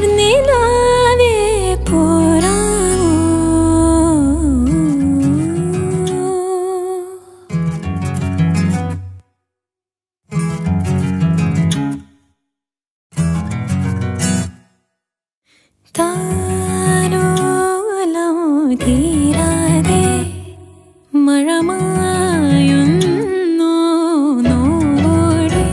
തെളിവാർന്നിലാവേ പോരാമോ താനോലം തീരാതെ മഴമായുന്നു നോവോടെ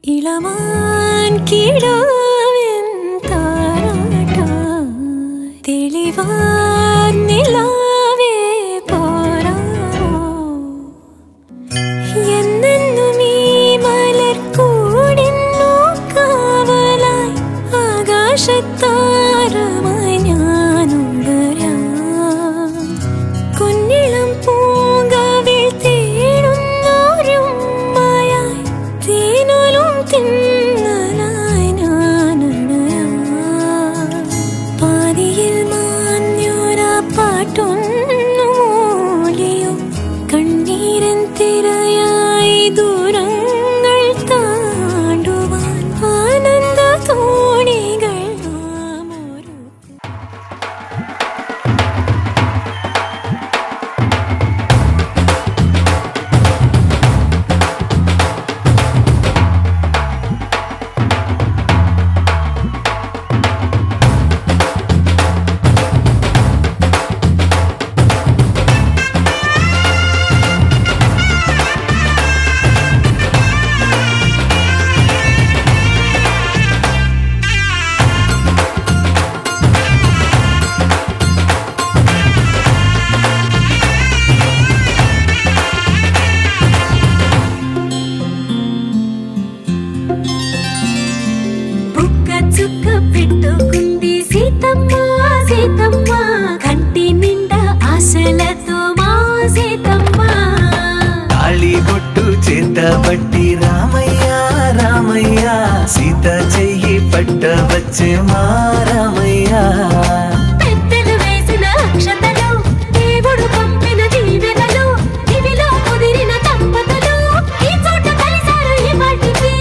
ഇളമാൻ കിടാവിൻ താരാട്ടായി തെളിവാർന്നിലാവേ പോരാമോ എന്നെന്നും ഈ മലർക്കൂടിന്നു കാവലായി ആകാശത്താരമായി ഞാനുടരാം കുഞ്ഞിളം പൂങ്കാവിൽ തേടുന്നോരുമ്മയായി തേനോലും തിന്നലായി ഞാനണയാം പാതിയിൽ മാഞ്ഞൊരാ പാട്ടൊന്നു മൂളിയും കണ്ണീരൻ തിരയായി ദൂരങ്ങൾ താണ്ടുവാൻ ആനന്ദ തോണികൾ നാമൊരു చుక్క పెట్టుకుంది సీతమ్మ సీతమ్మ కంటి నిండా ఆశలతో మా సీతమ్మ తాళి బొట్టు చేతబట్టి రామయ్య రామయ్య సీత చెయ్యి పట్ట వచ్చే మా రామయ్య పెద్దలు వేసిన అక్షతలు దేవుడు పంపిన దీవెనలు దివిలో కుదిరిన దంపతులు ఈ చోట కలిసారు ఈ వాటికి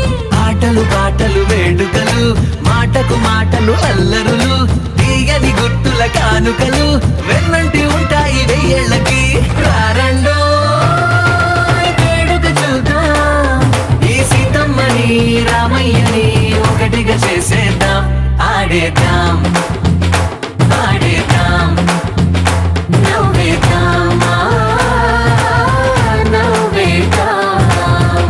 ఆటలు పాటలు వేడుకలు మాటకు మాటలు అల్లరులు తీయని గుర్తుల కానుకలు వెన్నంటి ఉంటాయి వెయ్యేళ్ళకి రారండో వేడుక చూద్దాం ఈ సీతమ్మని రామయ్యని ఒకటిగా చేసేద్దాం ఆడేద్దాం ఆడేద్దాం నవ్వేద్దాం నవ్వేద్దాం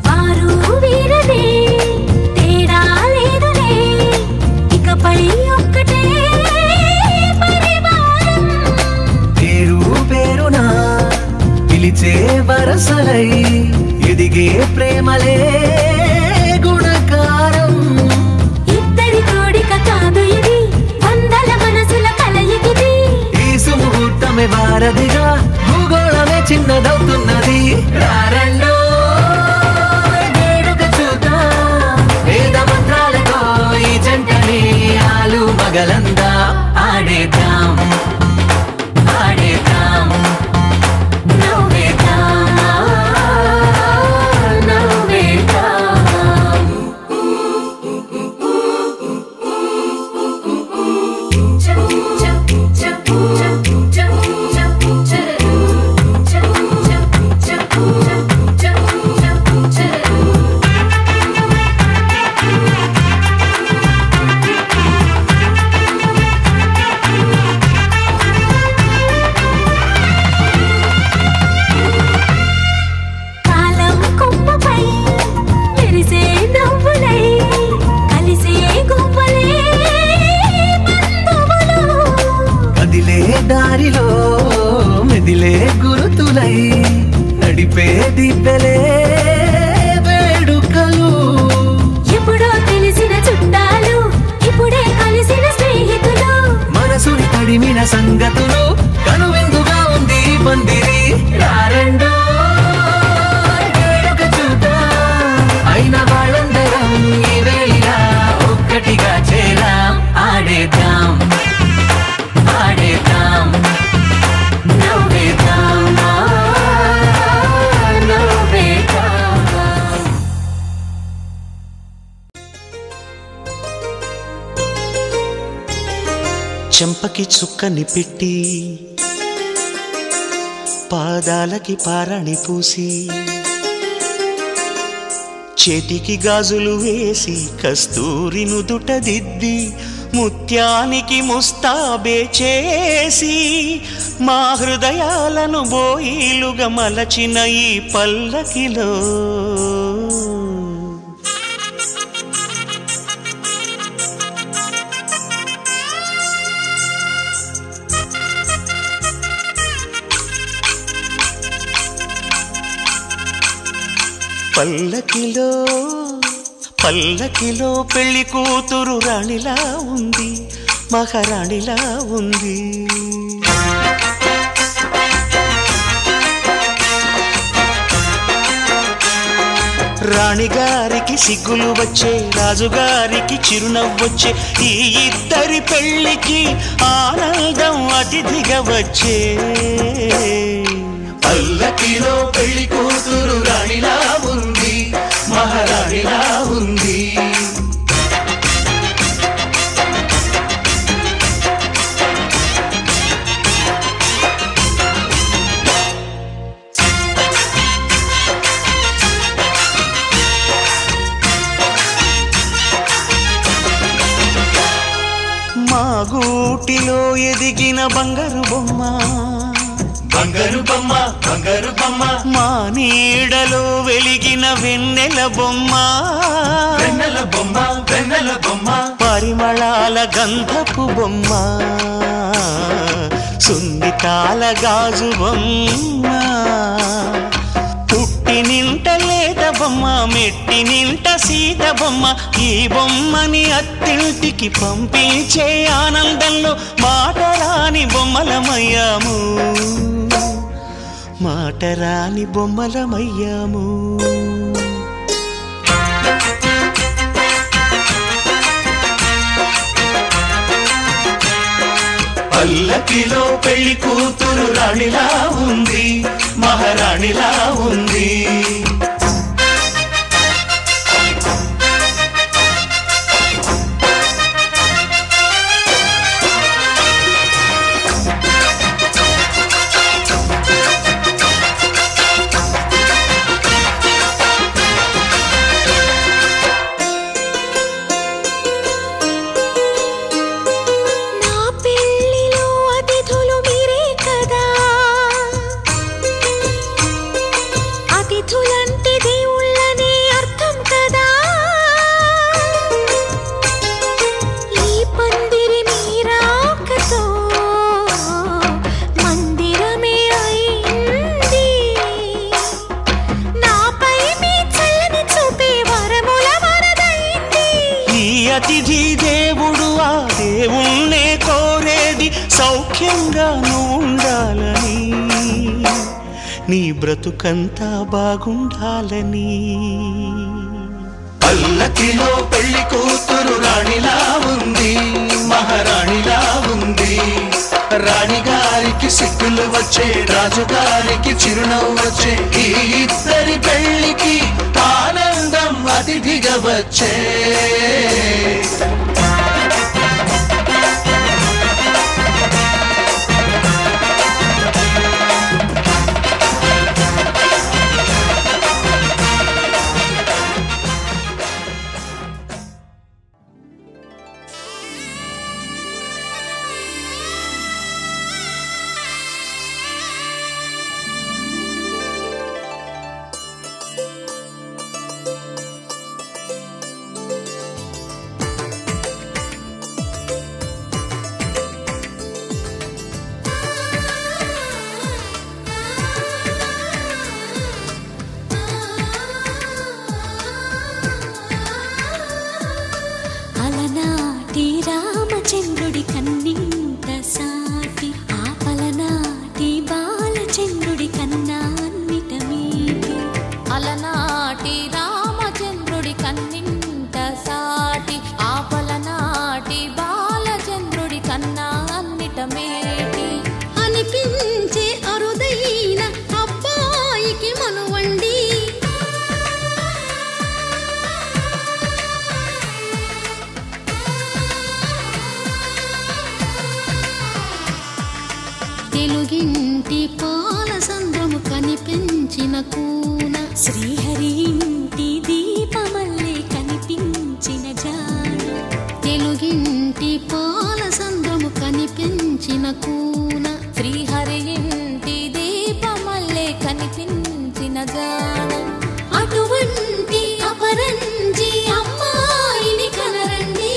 వారు వీరనే తేడా లేదులే ఇకపై ఒక్కటే పరివారం పేరు పేరున పిలిచే వరసలై ఎదిగే ప్రేమలే గుణకారం ఇద్దరి కోడిక కాదు ఇది వందల మనసుల కలయికిది ఈ సుముహూర్తమే వారధిగా భూగోళమే చిన్నదవుతున్నది రారండో వేడుక చూద్దాం వేద మంత్రాలతో ఈ జంటని ఆలు మగలందా ఆడేద్దాం ఆడేద్దాం నవ్వేద్దాం నవ్వేద్దాం కాలం కొమ్మపై మెరిసే నవ్వులై కలిసే గువ్వలే బంధువులు కదిలే దారిలో మెదిలే గురుతులై నడిపే దిబ్బెలే వేడుకలు చెంపకి చుక్కని పెట్టి పాదాలకి పారాణి పూసి చేతికి గాజులు వేసి కస్తూరి నుదుట దిద్ది ముత్యానికి ముస్తాబే చేసి మా హృదయాలను బోయిలుగా మలచిన ఈ పల్లకిలో పల్లకిలో పల్లకిలో పెళ్లి కూతురు రాణిలా ఉంది, మహారాణిలా ఉంది. రాణిగారికి సిగ్గులు వచ్చే, రాజుగారికి చిరునవ్వొచ్చే, ఈ ఇద్దరి పెళ్లికి ఆనందం అతిథిగా వచ్చే. పల్లకిలో పెళ్లి కూతురు రాణిలా ఉంది, మహారాణిలా ఉంది. మా గూటిలో ఎదిగిన బంగారు బొమ్మ, బంగారు బొమ్మ, బంగారు బొమ్మ. మా నీడలో వెలిగిన వెన్నెల బొమ్మ, వెన్నెల బొమ్మ, వెన్నెల బొమ్మ. పరిమళాల గంధపు బొమ్మ, సున్నితాల గాజు బొమ్మ. పుట్టి నింట లేత బొమ్మ, మెట్టి నింట సీత బొమ్మ. ఈ బొమ్మని అత్తింటికి పంపించే ఆనందంలో మాటరాని బొమ్మలమయ్యాము, మాటరాని బొమ్మలమయ్యాము. పల్లకిలో పెళ్లి కూతురు రాణిలా ఉంది, మహారాణిలా ఉంది. అతిథి దేవుడు ఆ దేవుణ్ణే కోరేది సౌఖ్యంగా నువ్వు ఉండాలని, నీ బ్రతుకంతా బాగుండాలని. పల్లకిలో పెళ్లి కూతురు రాణిలా ఉంది, మహారాణిలా ఉంది. రాణిగారికి సిగ్గులు వచ్చే, రాజుగారికి చిరునవ్వు వచ్చే, ఈ ఇద్దరి పెళ్లికి ఆనందం అతిథిగా వచ్చే. తెలుగింటి పాల సంద్రము కనిపించిన కూన శ్రీహరి ఇంటి దీపమల్లే కనిపించిన జాడ తెలుగింటి పాల సంద్రము కనిపించిన కూన శ్రీహరి ఇంటి దీపమల్లే కనిపించిన జాడ అటువంటి అపరంజి అమ్మాయిని కనరండి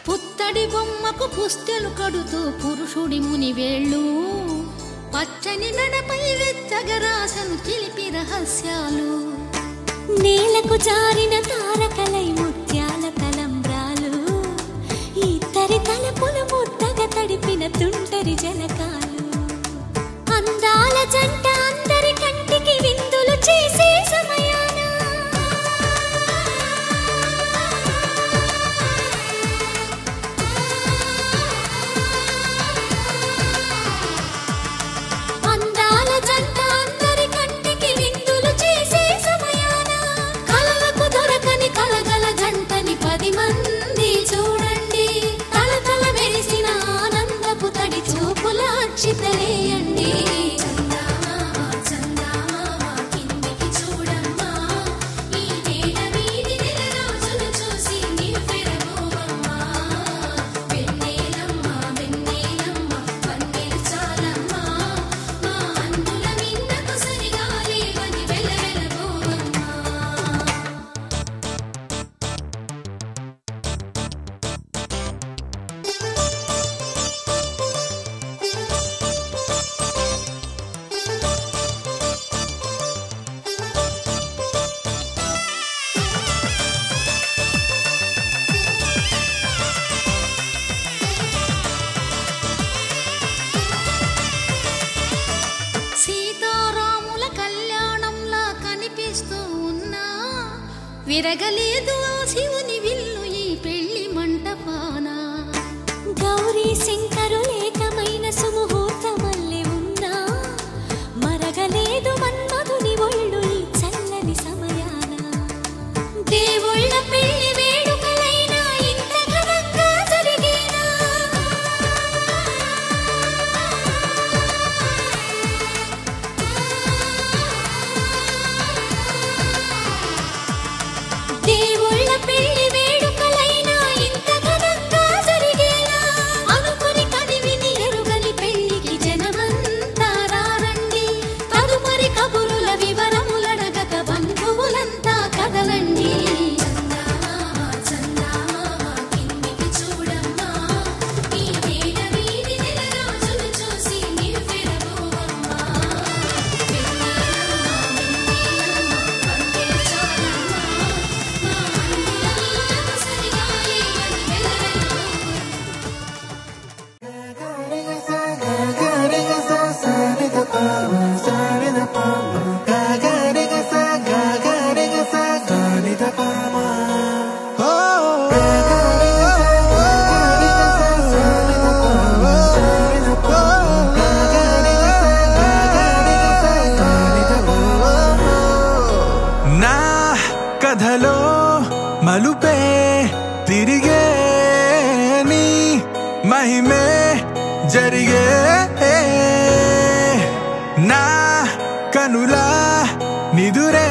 పుత్తడి బొమ్మకు పుస్తెలు కడుతూ పురుషుడి ముని వేళ్ళు పచ్చని మెడపై వెచ్చగరాసను చిలిపి రహస్యాలు నేలకు జారిన తారకలై ముత్యాల తలంబ్రాలు ఇద్దరి తలపులు ముద్దగా తడిపిన తుంటరి జలకాలు అందాల జంట అందరి కంటికి విందులు చేసే సమయాన అందాల జంట అందరి కంటికి విందులు చేసే సమయాన కలలకు దొరకని కలగల జంటని 10 మంది చూడండి తలతల మెరిసిన ఆనందపు తడి చూపుల అక్షితలేయండి సీతారాముల కళ్యాణంలా కనిపిస్తూ ఉన్నా విరగలేదు ఆ శివుని విల్లు ఈ పెళ్లి మంటపాన గౌరీ శంకరులేకమైన సుముహూర్తమల్లె ఉన్నా మరగలేదు మన్మధుని ఒళ్ళు ఈ చల్లని సమయాన దేవుళ్ళ పెళ్లి వేడుకలైనా ఇంత ఘనంగా జరిగేనా దేవుళ్ళ పెళ్లి వేడుకలైనా ఇంత ఘనంగా జరిగేనా అనుకుని కదివిని ఎరుగని పెళ్లికి జనమంతా రారండి తదుపరి కబురుల వివరములడగక బంధువులంతా కదలండి నా కథలో మలుపే తిరిగే నీ మహిమే జరిగే నా కనులా నిదురే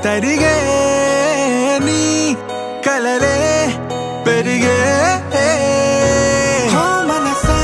తరిగే నీ కలలే పెరిగే మనసా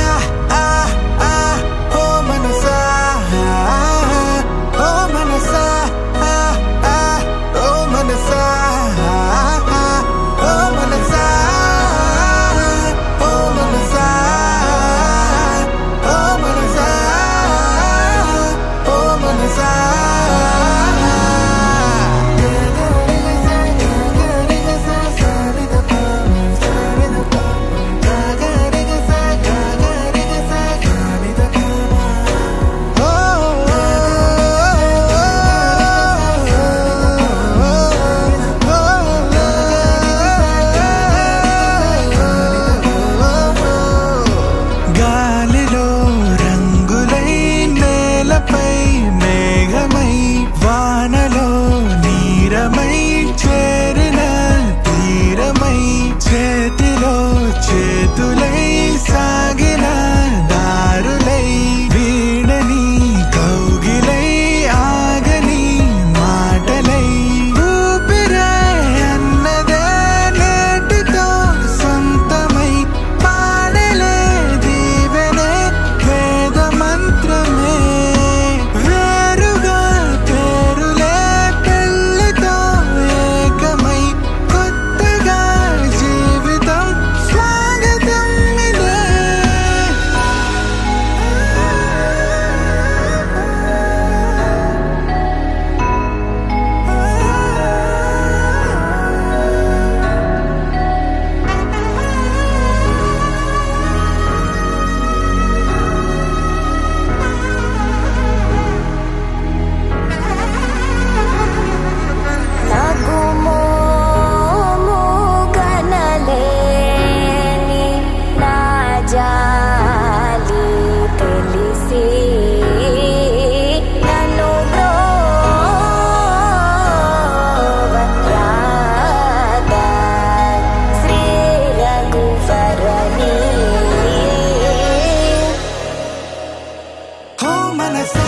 మనసా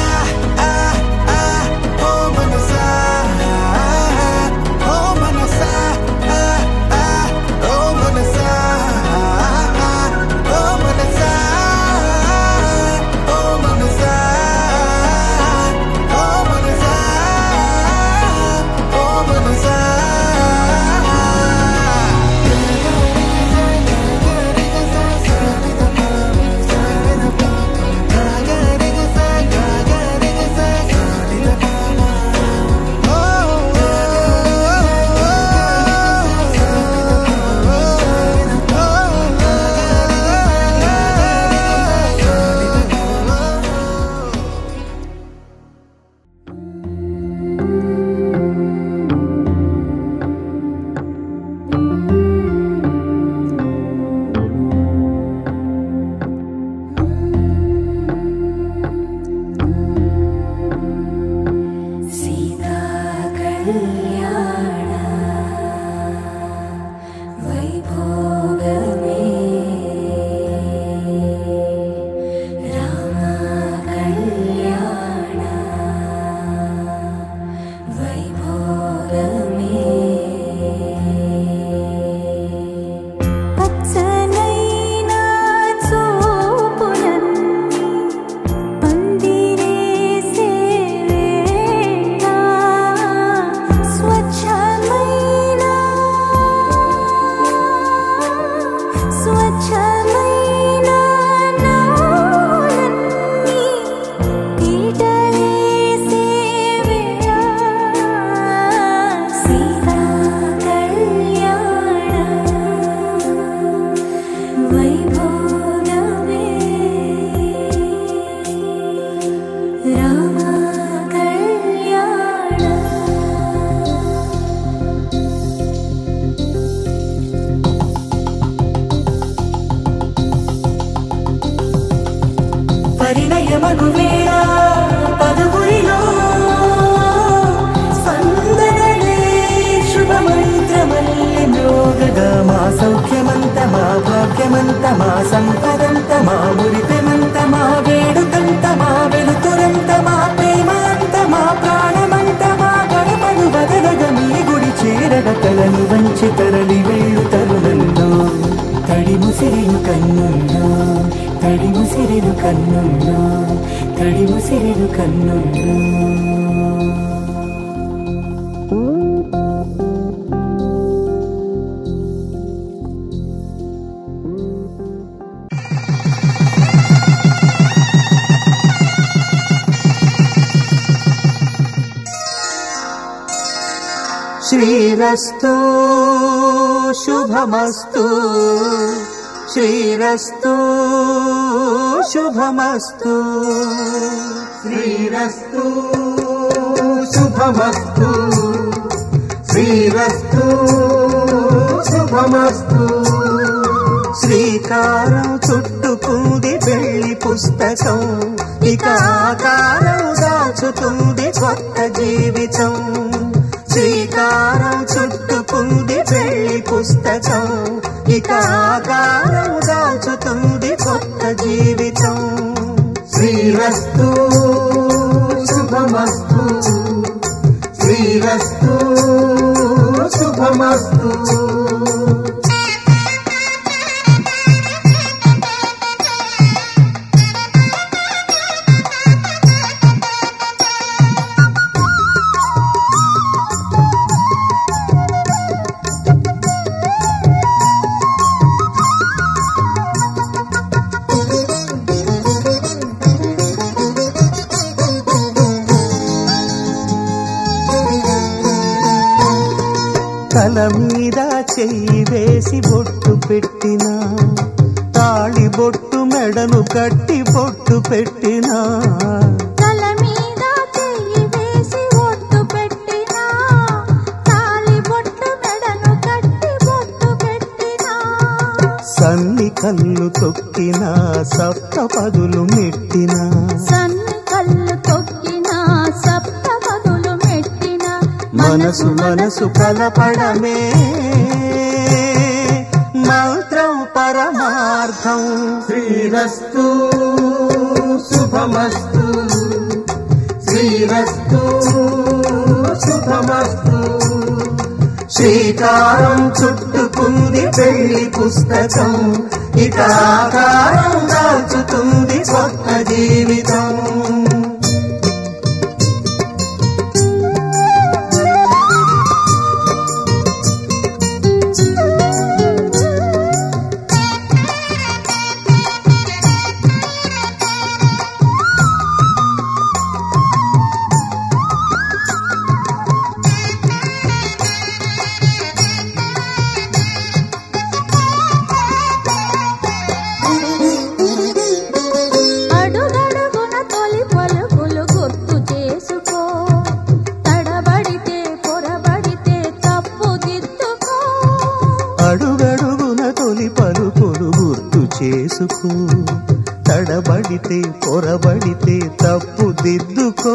ఓ మనసా ఓ మనసా ఓ మనసా ఓ మనసా ఓ మనసా ఓ మనసా ఓ మనసా పరిణయమగువేళ పదుగురిలో స్పందనలే శుభమంత్రమల్లి మ్రోగగా మా సౌఖ్యమంత మా భాగ్యమంత మా సంపదంత మా మురిపెమంత మా వేడుకంత మా వెలుతురంత మా ప్రేమంత మా ప్రాణమంత మా గడపను వదలగ మీ గుడి చేరగ తలను వంచి తరలి వెళ్ళు తరుణంలో తడి ముసిరిను కన్నుల్లో తడి ముసిరిను కన్నుల్లో తడి ముసిరిను కన్నుల్లో శ్రీరస్తు శుభమస్తు శ్రీరస్తు శుభమస్తు శ్రీరస్తు శుభమస్తు శ్రీరస్తు శుభమస్తు శ్రీకారం చుట్టుకుంది పెళ్లి పుస్తకం ఇక ఆకారం దాచుతుంది కొత్త జీవితం శ్రీకారం చుట్టుకుంది పెళ్లి పుస్తకం ఇక ఆకారం దాచుతుంది కొత్త జీవితం శ్రీరస్తు శుభమస్తు శ్రీరస్తు శుభమస్తు తల మీద చెయ్యి వేసి బొట్టు పెట్టినా తాళి బొట్టు మెడను కట్టి బొట్టు పెట్టినా తల మీద చెయ్యి వేసి బొట్టు పెట్టినా తాళి బొట్టు మెడను కట్టి బొట్టు పెట్టినా సన్ని కళ్ళు తొక్కినా సప్త పదులు మెట్టినా సన్ని కళ్ళు తొక్కినా సప్త పదులు మెట్టినా మనసు మనసు కలపడమే మంత్రం పరమార్థం శ్రీరస్తు శుభ శుభమస్తు శ్రీరస్తు శుభమస్తు శ్రీకారం చుట్టుకుంది పెళ్లి పుస్తకం ఇక ఆకారం దాచుతుంది కొత్త జీవితం తడబడితే పొరబడితే తప్పు దిద్దుకో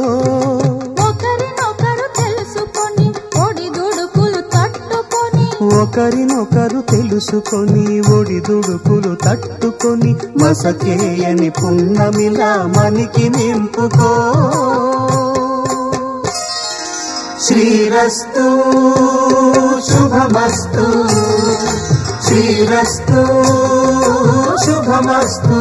ఒకరినొకరు తెలుసుకొని ఒడిదుడుకులు తట్టుకొని ఒకరినొకరు తెలుసుకొని ఒడిదుడుకులు తట్టుకొని మసకేయని పున్నమిలా మనికి నింపుకో శ్రీరస్తు శుభమస్తు శ్రీరస్తు శుభమస్తు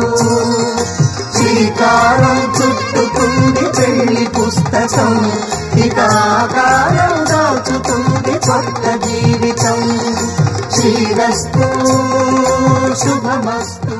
శ్రీకారం చుట్టుకుంది పెళ్లి పుస్తకం ఇక ఆకారం దాచుతుంది కొత్త జీవితం శ్రీరస్తు శుభమస్తు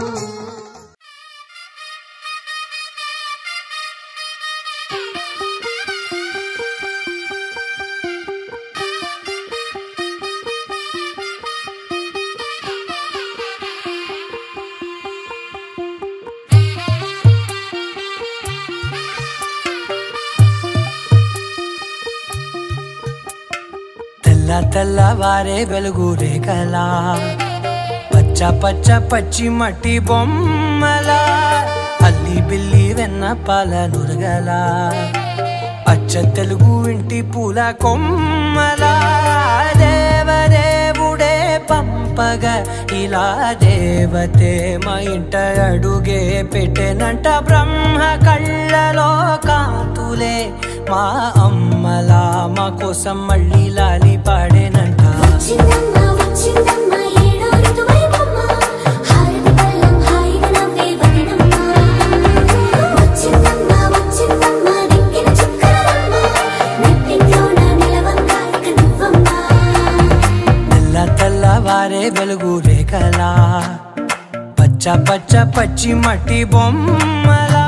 తెల్లవారే వెలుగు రేఖలా పచ్చ పచ్చ పచ్చి మట్టి బొమ్మలా అల్లి బిల్లి వెన్న పాల నురగలా అచ్చ తెలుగు ఇంటి పూల కొమ్మలా దేవదేవుడే పంపగా ఇలా దేవతే మా ఇంట అడుగే పెట్టెనంట బ్రహ్మ కళ్ళలో కాంతులే మా అమ్మలా మా కోసం మళ్ళీ లాలి పాడేనంట తెల్లవారే వెలుగు రేఖలా పచ్చ పచ్చ పచ్చి మట్టి బొమ్మలా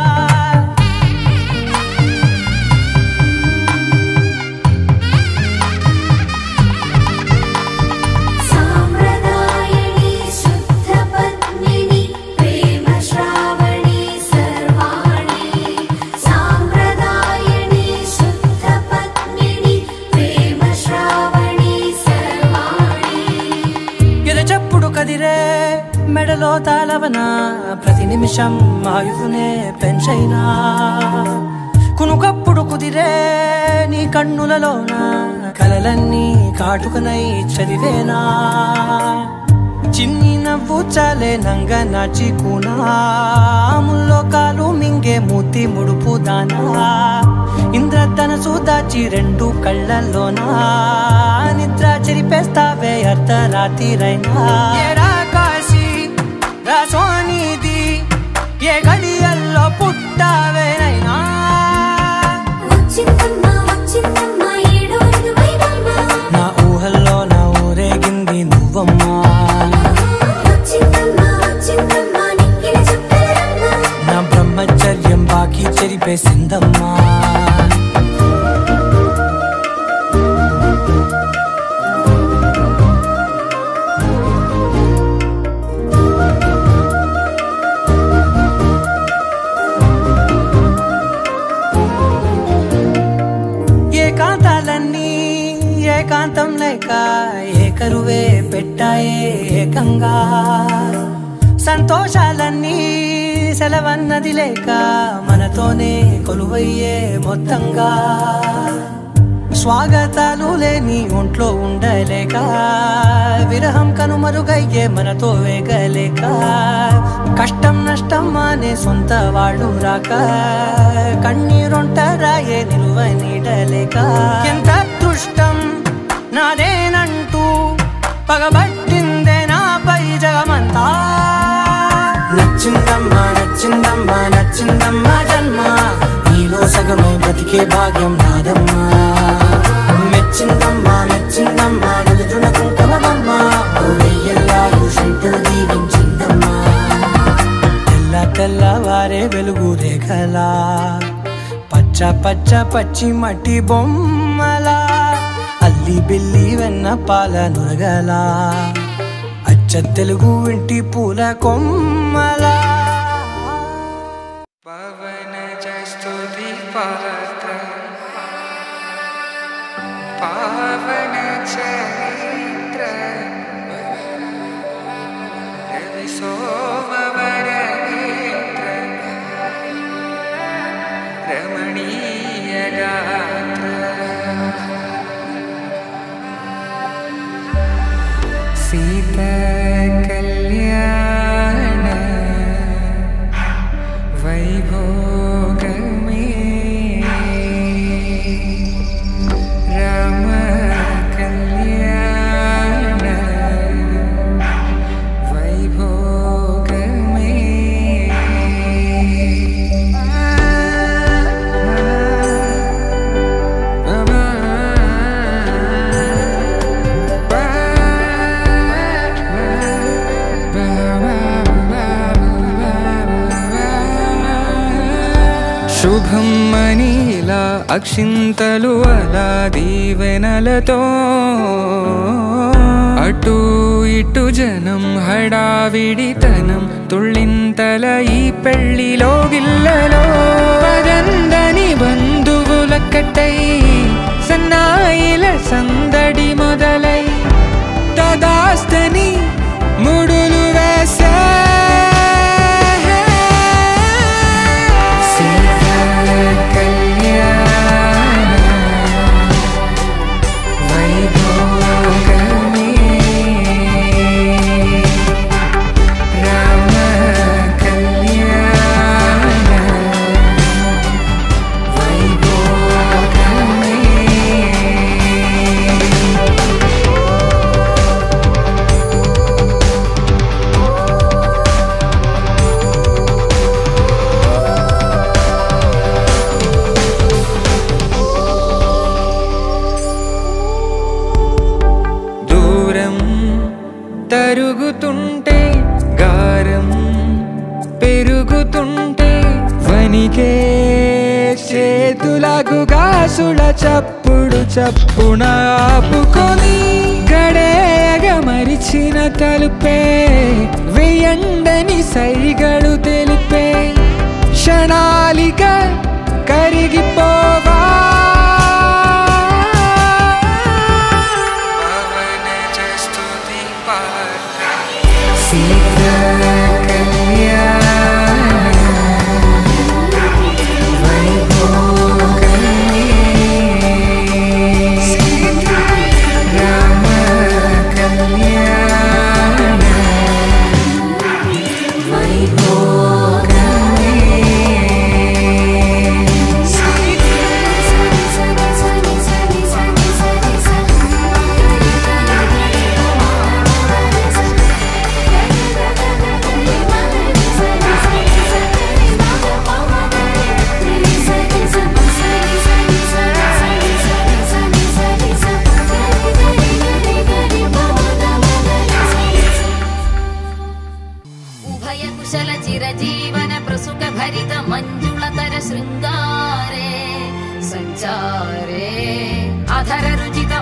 మెడలో తాళవన ప్రతి నిమిషం ఆయుధునే పెంచైనా కునుకప్పుడు కుదిరే నీ కన్నులలోన కలలన్నీ కాటుకనై చదివేనా చిన్ని నవ్వు చాలే నంగ నాచి కూనాముల్లో కాలు మింగే మూతి ముడుపు దానా ఇంద్రధనసు దాచి రెండు కళ్ళల్లోనా నిద్ర చెరిపేస్తావే అర్ధరాత్రిరైనా రాసోనిది ఏ గడియల్లో పుట్టావేనైనా నా ఊహల్లో నా ఊరేగింది నువ్వమ్మా నా బ్రహ్మచర్యం బాకీ చెరిపేసిందమ్మా ఏకాంతం లేక ఏకరువే పెట్టాయే ఏకంగా సంతోషాలన్నీ సెలవన్నది లేక మనతోనే కొలువయ్యే మొత్తంగా స్వాగతాలు లేని ఒంట్లో ఉండలేక విరహం కనుమరుగయ్యే మనతో వేగలేక కష్టం నష్టం అనే సొంత వాళ్ళు రాక కన్నీరొంటరాయే నిలువ నీడలేక ఎంత దుష్టం నాదేనంటూ పగబట్టిందే నాపై జగమంతా నచ్చిందమ్మా నచ్చిందమ్మా నచ్చిందమ్మా జన్మ నీలో సగమై బ్రతికే భాగ్యం నాదమ్మా మెచ్చిందమ్మా మెచ్చిందమ్మా నలుదున కుంకుమమ్మా వెయ్యల్లాలు శంకరు దీవించిందమ్మా తెల్ల తెల్లవారే వెలుగు రేఖలా పచ్చ పచ్చ పచ్చి మట్టి బొమ్మలా అల్లి బిల్లి వెన్న పాల నురగలా అచ్చ తెలుగు ఇంటి పూల కొమ్మలా పవన జస్తుతి పాత్ర పావన చరిత్ర రవి సోమవరనేత్ర రమణీయ గాత్ర సీతా కళ్యాణ వైభోగమే రామ కళ్యాణ వైభోగమే శుభం మనీలా అక్షింతలు అలా దీవెనలతో అటు ఇటు జనం హడావిడితనం తుళ్ళింతల ఈ పెళ్లిలో గిల్లలో పదందని బంధువులక్కటై సన్నాయిల సందడి మొదలై తదాస్తని ముడులు వేసా తరుగుతుంటే గారం పెరుగుతుంటే వనికే చేతులకు గాసుల చప్పుడు చప్పున ఆపుకొని గడేగ మరిచిన తలుపే వెయ్యండని సైగడు తెలిపే క్షణాలిక కరిగిపోవా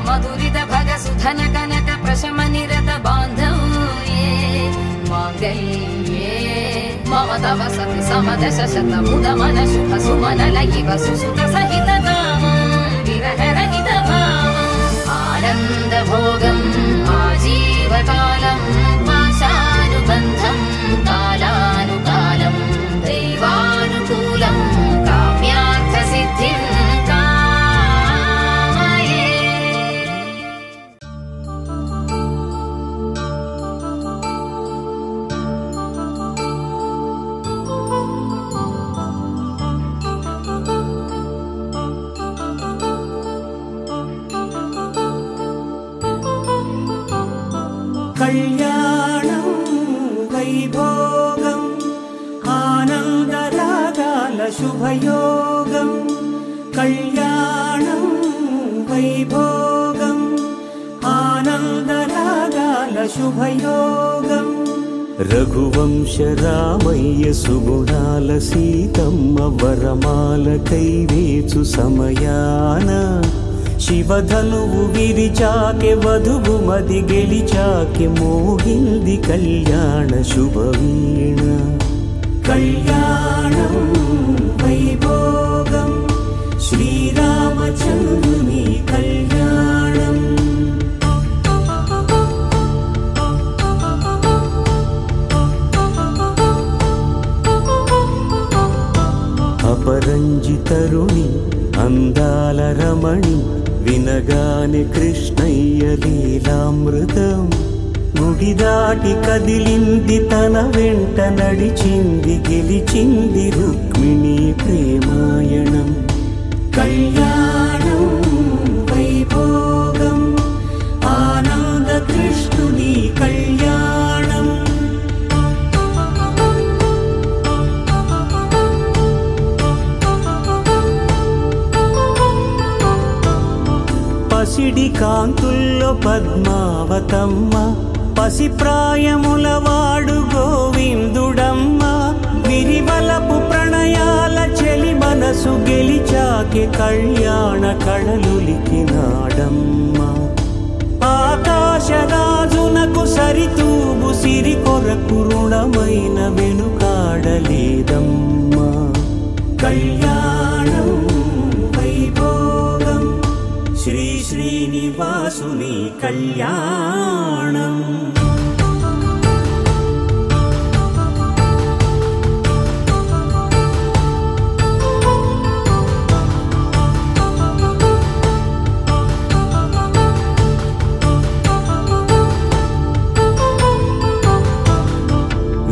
मधुरित भग सुधन कनक प्रशम निरत बान्धव्ये माङ्गल्ये मम तव सति समदश शत मुद मन शुभ सुमन लयिव सुसुत सहित कामं विरह रहित भावम् आनन्द भोगम् आजीवकालं पाशानुबन्धं कालानुकालं दैवानुकूलं काम्यार्थ सिद्धिं कामये శుభయోగం కళ్యాణం వైభోగం ఆనందరాగాల శుభయోగం రఘువంశ రామయ్య సుగుణాల సీతమ్మ వరమాల కైవేచు సమయాన శివధనువు విరిచాకె వధువు మది గెలిచాకె మోగింది కళ్యాణ శుభవీణ కళ్యాణం వైభోగం శ్రీరామచంద్రుని కళ్యాణం అపరంజి తరుణి అందాల రమణి వినగానే కృష్ణయ్య లీలామృతం గుడి దాటి కదిలింది తన వెంట నడిచింది గెలిచింది రుక్మిణి ప్రేమాయణం కళ్యాణం వైభోగం ఆనంద కృష్ణుని కళ్యాణం పసిడి కాంతుల్లో పద్మావతమ్మ పసిప్రాయముల వాడు గోవిందుడమ్మ విరివలపు ప్రణయాల చెలి మనసు గెలిచాకె కళ్యాణ కళలులికినాడమ్మ ఆకాశరాజునకు సరితూగు సిరి కొరకు రుణమైన వెనుకాడలేదమ్మా కళ్యాణం వైభోగం శ్రీ శ్రీనివాసుని కళ్యాణం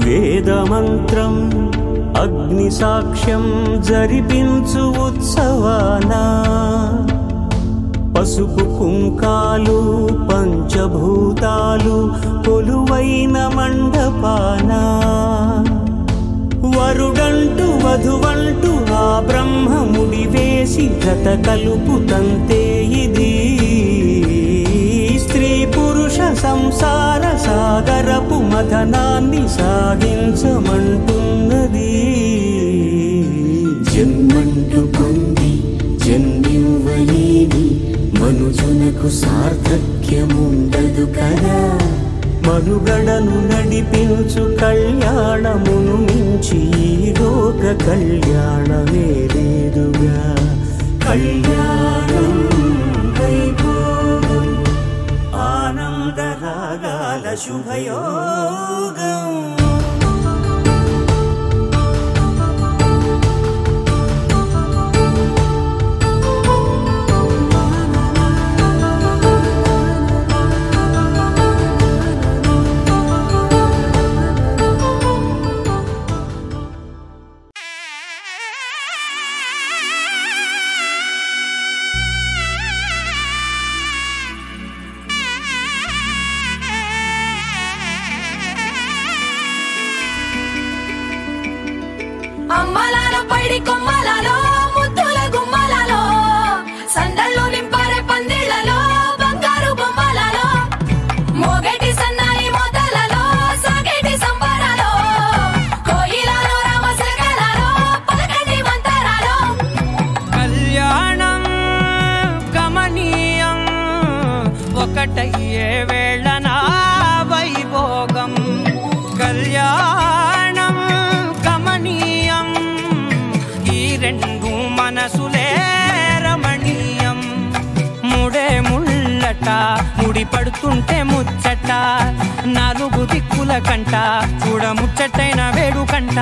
వేదమంత్రం అగ్ని సాక్ష్యం జరిపించు ఉత్సవానా పసుపు కుంకాలు పంచభూతాలు కొలువైన మండపానా వరుడంటూ వధువంటూ ఆ బ్రహ్మముడి వేసి జత కలుపుతంతే ఇది స్త్రీ పురుష సంసార సాగరపు మథనాన్ని సాగించమంటున్నది జన్మంటూ పొంది జన్మివ్వలేని మనుజునకు సార్థక్యముండదు కదా మనుగడను నడిపించు కళ్యాణమును మించి ఈ లోక కళ్యాణమే లేదుగా కళ్యాణం వైభోగం ఆనందరాగాల శుభయోగం అమ్మలాలో పైడి కొమ్మలలో ముద్దుల గుమ్మలలో సందళ్ళు నింపారే పందిళ్లలో బంగారు బొమ్మలలో మోగేటి సన్నాయి మోతలలో సాగేటి సంబరాలో కోయిలలో రామశకలలో పలకండి మంతరాలో కళ్యాణం గమనీయం ఒకటయ్యే వేళ నా వైభోగం కళ్యాణం గమనీయం ఈ రెండు మనసులే రమణీయం ముడే ముళ్ళట ముడి పడుతుంటే ముచ్చట నాలుగు దిక్కుల కంట చూడ ముచ్చటైన వేడుకంట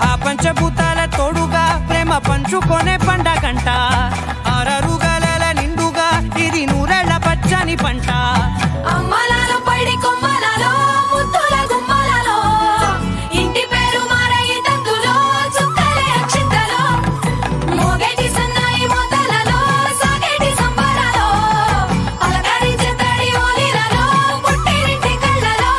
ఆ పంచభూతాల తోడుగా ప్రేమ పంచుకొనే పండగంట ఆరరుగల నిండుగా ఇది నూరెళ్ళ పచ్చని పంట అమ్మలాలో పైడి కొమ్మలలో ముద్దుల గుమ్మలలో ఇంటి పేరు మారయి తందులో చుక్కలే అక్షింతలో మోగేటి సన్నాయి మోతలలో సాగేటి సంబరాలో పలకరించే తడి ఓలిలలో పుట్టినింటి కళ్ళలో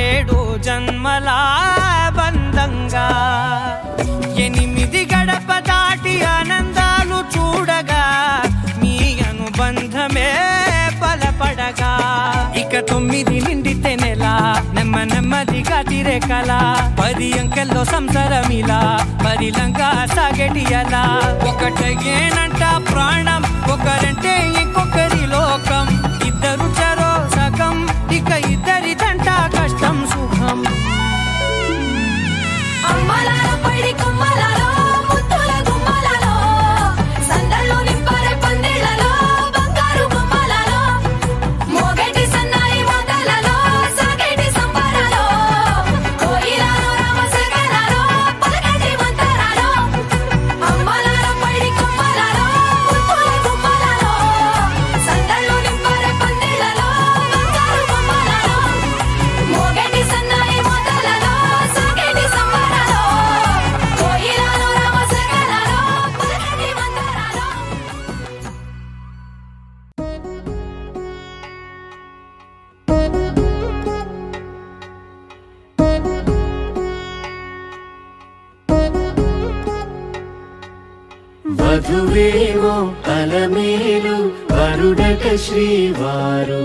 7 జన్మల బంధంగా 8 గడప దాటి ఆనందాలు చూడగా మీ అనుబంధమే బలపడగా ఇక 9 నిండితే నెల నెమ్మదిగా తిరేకల 10 అంకెల్లో సంసారమిలా పరిలంగా సాగటియలా ఒకటేనంట ప్రాణం ఒకరంటే ఇంకొకరి లోకం ఇద్దరు చరో సగం ఇక ఇద్దరిదంట కష్టం సుఖం అమ్మలాలో పడి కొమ్మలాలో ముత్తుల గుమ్మలాలో సందళ్ళు నింపరే పందిళ్ళలో బంగారు గుమ్మలాలో మోగేటి సన్నాయి మోతలలో సాగేటి సంబరాలో కోయిలాలో రామసగనాలో పలకటి మంతరాలో అమ్మలాలో పడి కొమ్మలాలో ముత్తుల గుమ్మలాలో సందళ్ళు నింపరే పందిళ్ళలో బంగారు గుమ్మలాలో మోగేటి సన్నాయి మోతలలో సాగేటి సంబరాలో కోయిలాలో రామసగనాలో పలకటి మంతరాలో వధువేమో అలమేలు వరుడట శ్రీవారు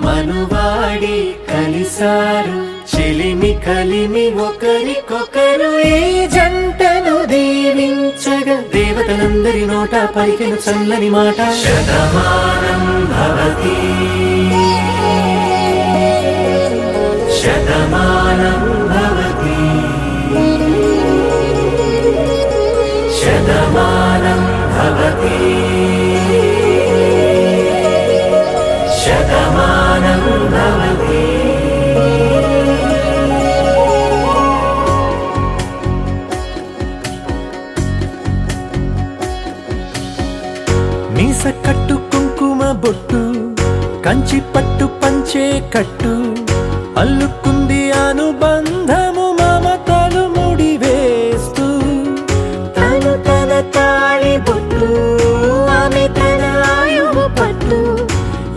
మనువాడి కలిసారు చెలిమి కలిమి ఒకరికొకరు ఈ జంటను దీవించగా దేవతలందరి నోట పలికిన చల్లని మాట శతమానం భవతి శతమానం భవతి శతమానం భవతి శతమానం భవతి మీస కట్టు కుంకుమ బొట్టు కంచి పట్టు పంచే కట్టు అల్లుకుంది అనుబంధము మమతలు ముడివేస్తూ తను తన తాళి బొట్టు ఆమె తన ఆయువు పట్టు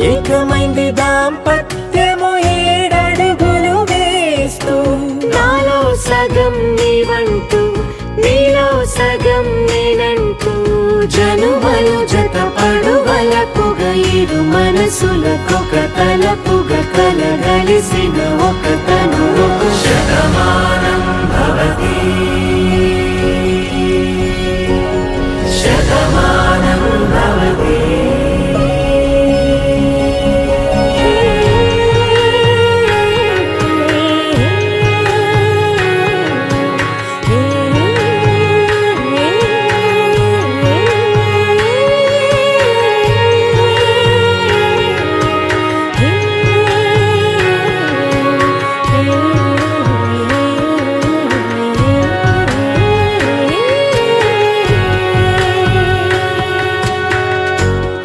ఏకమైంది దాంపత్యము 7 అడుగులు వేస్తూ నాలో సగం నీవంటూ నీలో సగం నేనంటూ జనుమలు జత పడువలపుగ 7 మనసులకొక తలపుగ కలగలిసిన ఒక తను శతమానం భవతి శతమానం భవతి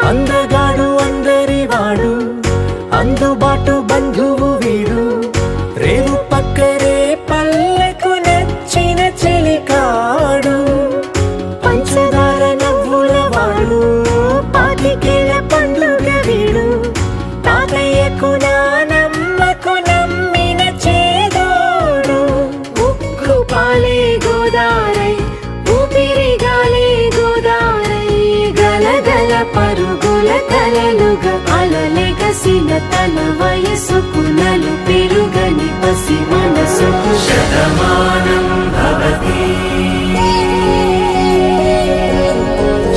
అందగాడు అందరివాడు అందుబాటు బంధువు వీడు రేవు పక్కరే పల్లెకు నచ్చిన చెలికాడు పంచదార నవ్వుల వాడు 25 పండుగ వీడు తాతయ్యకు నానమ్మకు నమ్మిన చేదోడు ఉక్కు పాలే గోదారై ఊపిరి గాలే గోదారై గలగల పరుగుల కలలుగా అలలెగసిన తన వయసుకు నలు పెరుగని పసి మనసుకు శతమానం భవతి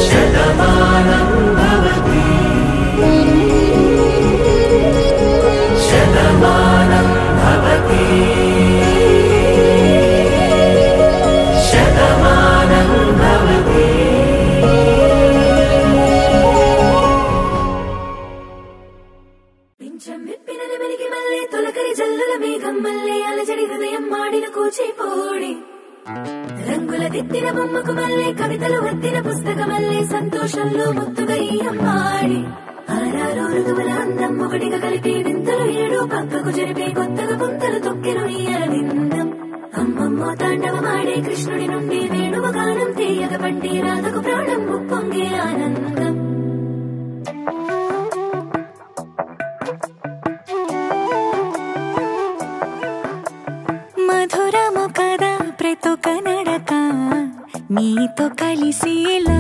శతమానం భవతి శతమానం భవతి శతమానం భవతి పింఛం విప్పిన నెమలికి మల్లె తొలకరి జల్లుల మేఘం మల్లె అలజడి హృదయం మాడిన కూచిపూడి రంగుల దిద్దిన బొమ్మకు మల్లె కవితలు వత్తిన పుస్తక మల్లె సంతోషంలో ముత్తుగా ఈ అమ్మాడి ఆరారు ఋతువుల అందం ఒకటిగా కలిపి వింతలు 7 పక్కకు జరిపే కొత్తగా పుంతలు తొక్కెను ఈ అరవిందం అమ్మమ్మో తాండవమాడే కృష్ణుడి నుండి వేణువ గానం తీయగ పట్టి రాధకు ప్రాణం ఉప్పొంగే ఆనందం బ్రతుక నడక నీతో కలిసేలా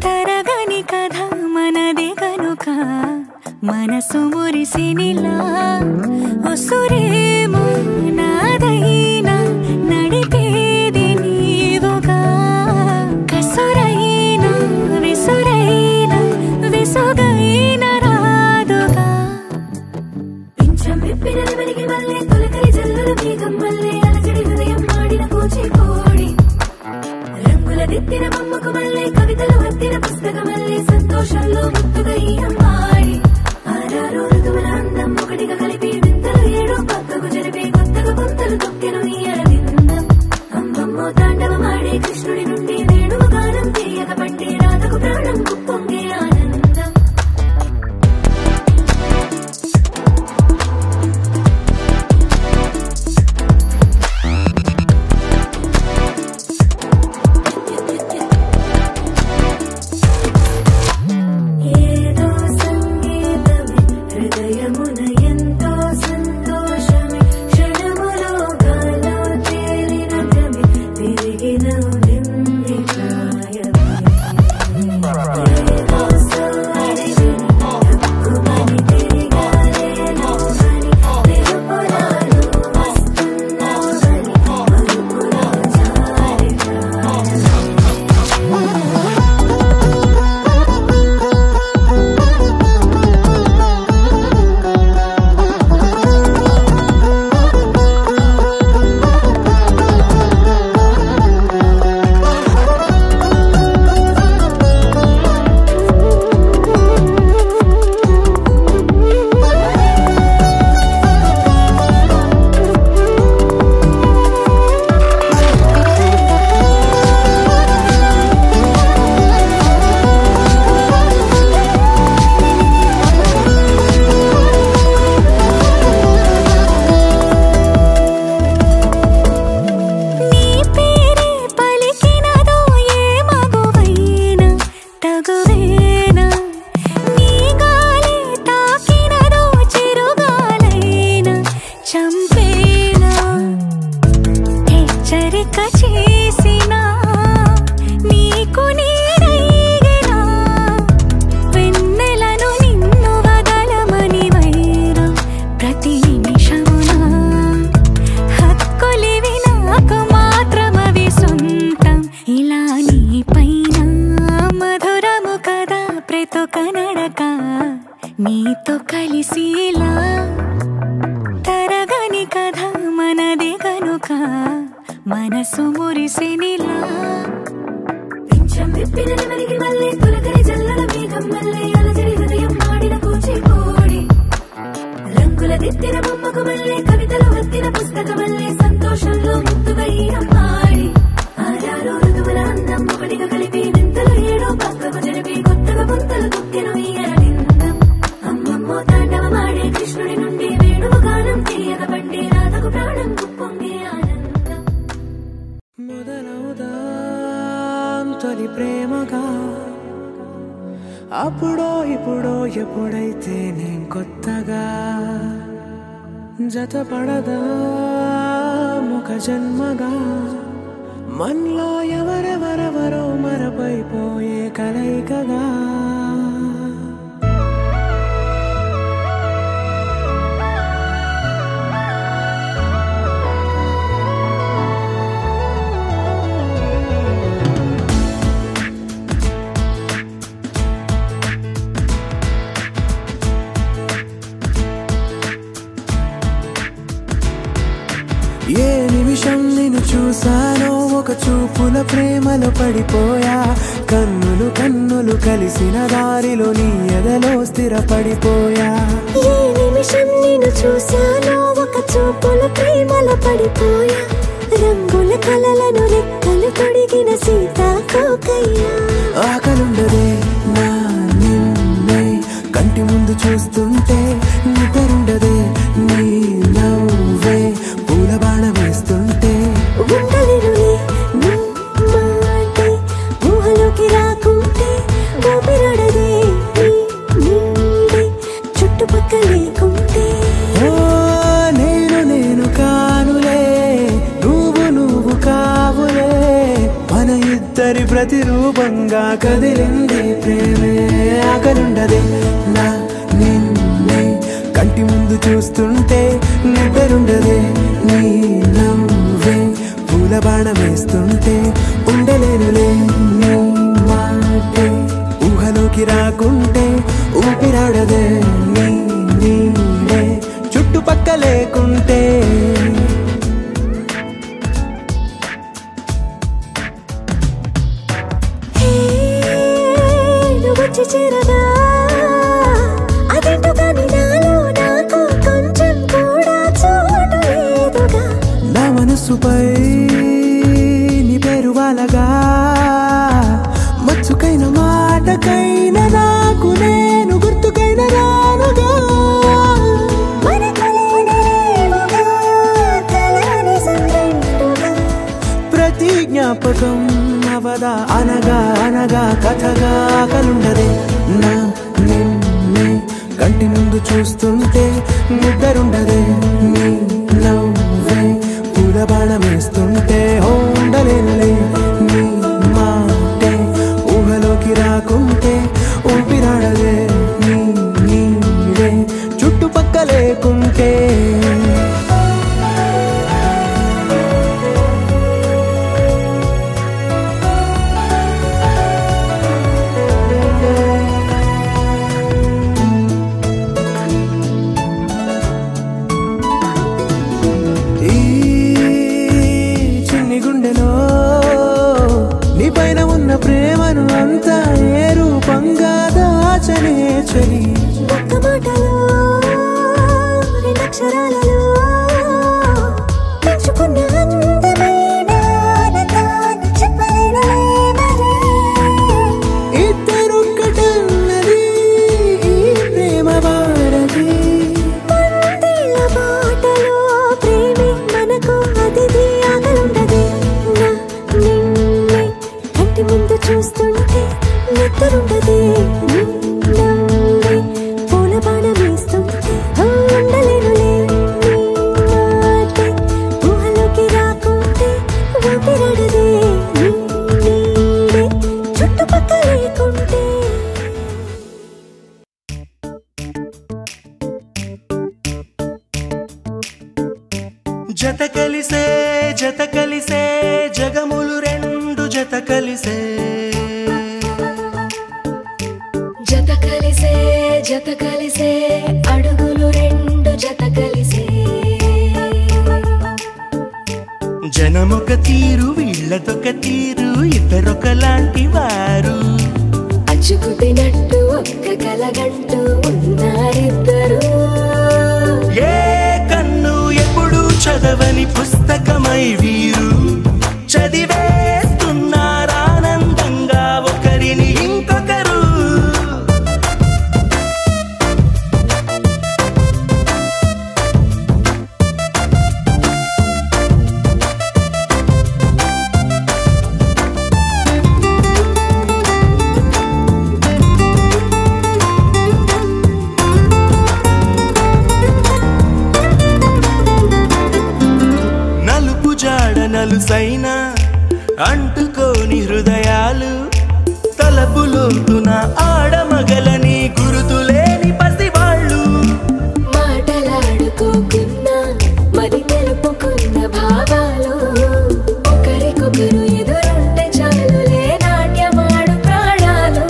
తరగని కథ మనదే కనుక మనసు మురిసినిలా ఉసురేమో నాదైనా నడిపేది నీవుగా కసురైనా విసురైనా విసుగైన రాదుగా పింఛం విప్పిన వెలిగి మల్లె తొలకరి జల్లుల మేఘం మల్లె అలజడి హృదయం మాడిన కూచిపూడి రంగుల దిద్దిన బొమ్మకు మల్లె కవితలు వత్తిన పుస్తకం మల్లె సంతోషంలో ముత్తుగా ఈ అమ్మాడి ఆరారు ఋతువుల అందం ఒకటిగా కలిపి వింతలు ఏడో పక్కకు జరిపి కొత్తగా కొంతలు తొక్కెను ఈ అరవిందం అమ్మమ్మో తాండవమాడే కృష్ణుడి నుండి వేణువు గానం తీయక పట్టే రాధకు ప్రాణం పొంగే ఆనందం ఏదో సంగీతమే హృదయమున ఎంతో సంతోషమే క్షణములో గాలో తేలిన భ్రమే తిరిగిన నింది ప్రాయమే ఏదో సోవడి విని హక్కుమని తిరిగాలేను అని నిరుపురాలు వస్తున్నావు అని మరుపులో జారి నీ పేరే పలికినదో ఏ మగువైనా తగువేనా నీ గాలి తాకినదో చిరుగాలైనా చంపేనా హెచ్చరిక చేసినా నీకు నీడైనా వెన్నెలను నిన్ను వదలమని వైరా ప్రతి నిమిషమునా హక్కులివి నాకు మాత్రమవి సొంతం ఇలా నీ పైన మధురము కదా బ్రతుక నడక నీతో కలిసిలా తరగని కథ మనదే కనుక మనసు మురిసినిలా పింఛం విప్పిన వెలిగి మల్లె తొలకరి జల్లుల మేఘం మల్లె అలజడి హృదయం మాడిన కూచిపూడి రంగుల దిద్దిన బొమ్మకు మల్లె కవితలు వత్తిన పుస్తకం మల్లె సంతోషంలో ముత్తుగా ఈ అమ్మాడి ఆరారు ఋతువుల అందం ఒకటిగా కలిపి వింతలు ఏడో పక్కకు జరిపి కొత్తగా కొంతలు తొక్కెను ఈ అరవిందం అమ్మమ్మో తాండవమాడే కృష్ణుడి నుండి వేణువు గానం తీయక పట్టే రాధకు ప్రాణం పొంగే ఆనందం మొదలవుదాం తొలి ప్రేమగా అప్పుడో ఇప్పుడో ఎప్పుడైతే నేను కొత్తగా జతపడదా ఒక జన్మగా మనలో ఎవరెవరెవరో మరపైపోయే కలయికగా ఏ నిమిషం నిన్ను చూసానో ఒక చూపుల ప్రేమలో పడిపోయా కన్నులు కన్నులు కలిసిన దారిలో నీ ఎదలో స్థిరపడిపోయా ఏ నిమిషం నిన్ను చూసానో ఒక చూపుల ప్రేమలో పడిపోయా రంగుల కలలను రెక్కలు తొడిగిన సీతాకోకయ్యా ఆకలుండదే నా నిన్నే కంటి ముందు చూస్తుంటే నిద్రుండదే నీ నవ్వే పూల బాణ వేస్తుంటే ఉండలేనులే నీ మాటే ఊహలోకి రాకుంటే ఊపిరాడదే నీ నీడే చుట్టుపక్కల లేకుంటే ఓ నేను నేను కానులే నువ్వు నువ్వు ప్రతిరూపంగా కదిలింది ప్రేమే ఆకలుండదే నా నిన్నే కంటి ముందు చూస్తుంటే నిద్రుండదే నీ నవ్వే పూల బాణం వేస్తుంటే ఉండలేనులే నీ మాటే ఊహలోకి రాకుంటే ఊపిరాడదే నీ నీడే చుట్టుపక్క లేకుంటే వచ్చి చేరగా అదేంటో కానీ నాలో నాకు కొంచెం కూడా చోటు లేదుగా నా మనసుపై నీ పేరు వాలగా మచ్చుకైన మాటకైన నాకు నేను గుర్తుకైన రానుగా ప్రతి జ్ఞాపకం అవదా అనగా అనగా కథగా కలుండదే నా నిన్నే కంటి ముందు చూస్తుంటే నిద్రుండదే నీ నవ్వే పూల బాణం వేస్తుంటే ఉండలేనులే నీ మాటే ఊహలోకి రాకుంటే ఊపిరాడదే నీ నీడే చుట్టుపక్క లేకుంటే ప్రేమను అంతా ఏ రూపంగా దాచనే చలి ఒక్క మాటలో రెండక్షరాలలో పెంచుకున్న అందమైన ఆనందాన్ని చెప్పలేనులే మరి ఇద్దరొక్కటన్నది ఈ ప్రేమ వారది పందిళ్ళ బాటలో ప్రేమే మనకు అతిథి ఆగలుండదే నా నిన్నే కంటి ముందు చూస్తుంటే నిద్రుండదే నవ్వే పూల బాణం వేస్తుంటే ఉండలేనులే నీ మాటే ఊహలోకి రాకుంటే ఊపిరాడదే నీ నీడే చుట్టుపక్క లేకుంటే జత కలిసే జగములు రెండు జత కలిసే జత కలిసే అడుగులు రెండు జత కలిసే జనమొక తీరు వీళ్ళదొక తీరు ఇద్దరొకలాంటి వారు అచ్చుకుతినట్టు ఒక్క కలగంటూ ఉన్నారిద్దరు ఏ కన్ను ఎప్పుడు చదవని పుస్తకమై వీరు చదివేస్తున్నారానందంగా ఒకరిని ఇంకొకరు నలుసైన అంటుకోని హృదయాలు తలపులోతున ఆడమగలని గురుతులేని పసివాళ్ళు మాటలాడుకోకున్నా మరి తెలుపుకున్న భావాలు ఒకరికొకరు ఎదురుంటే చాలులే నాట్యమాడు ప్రాణాలు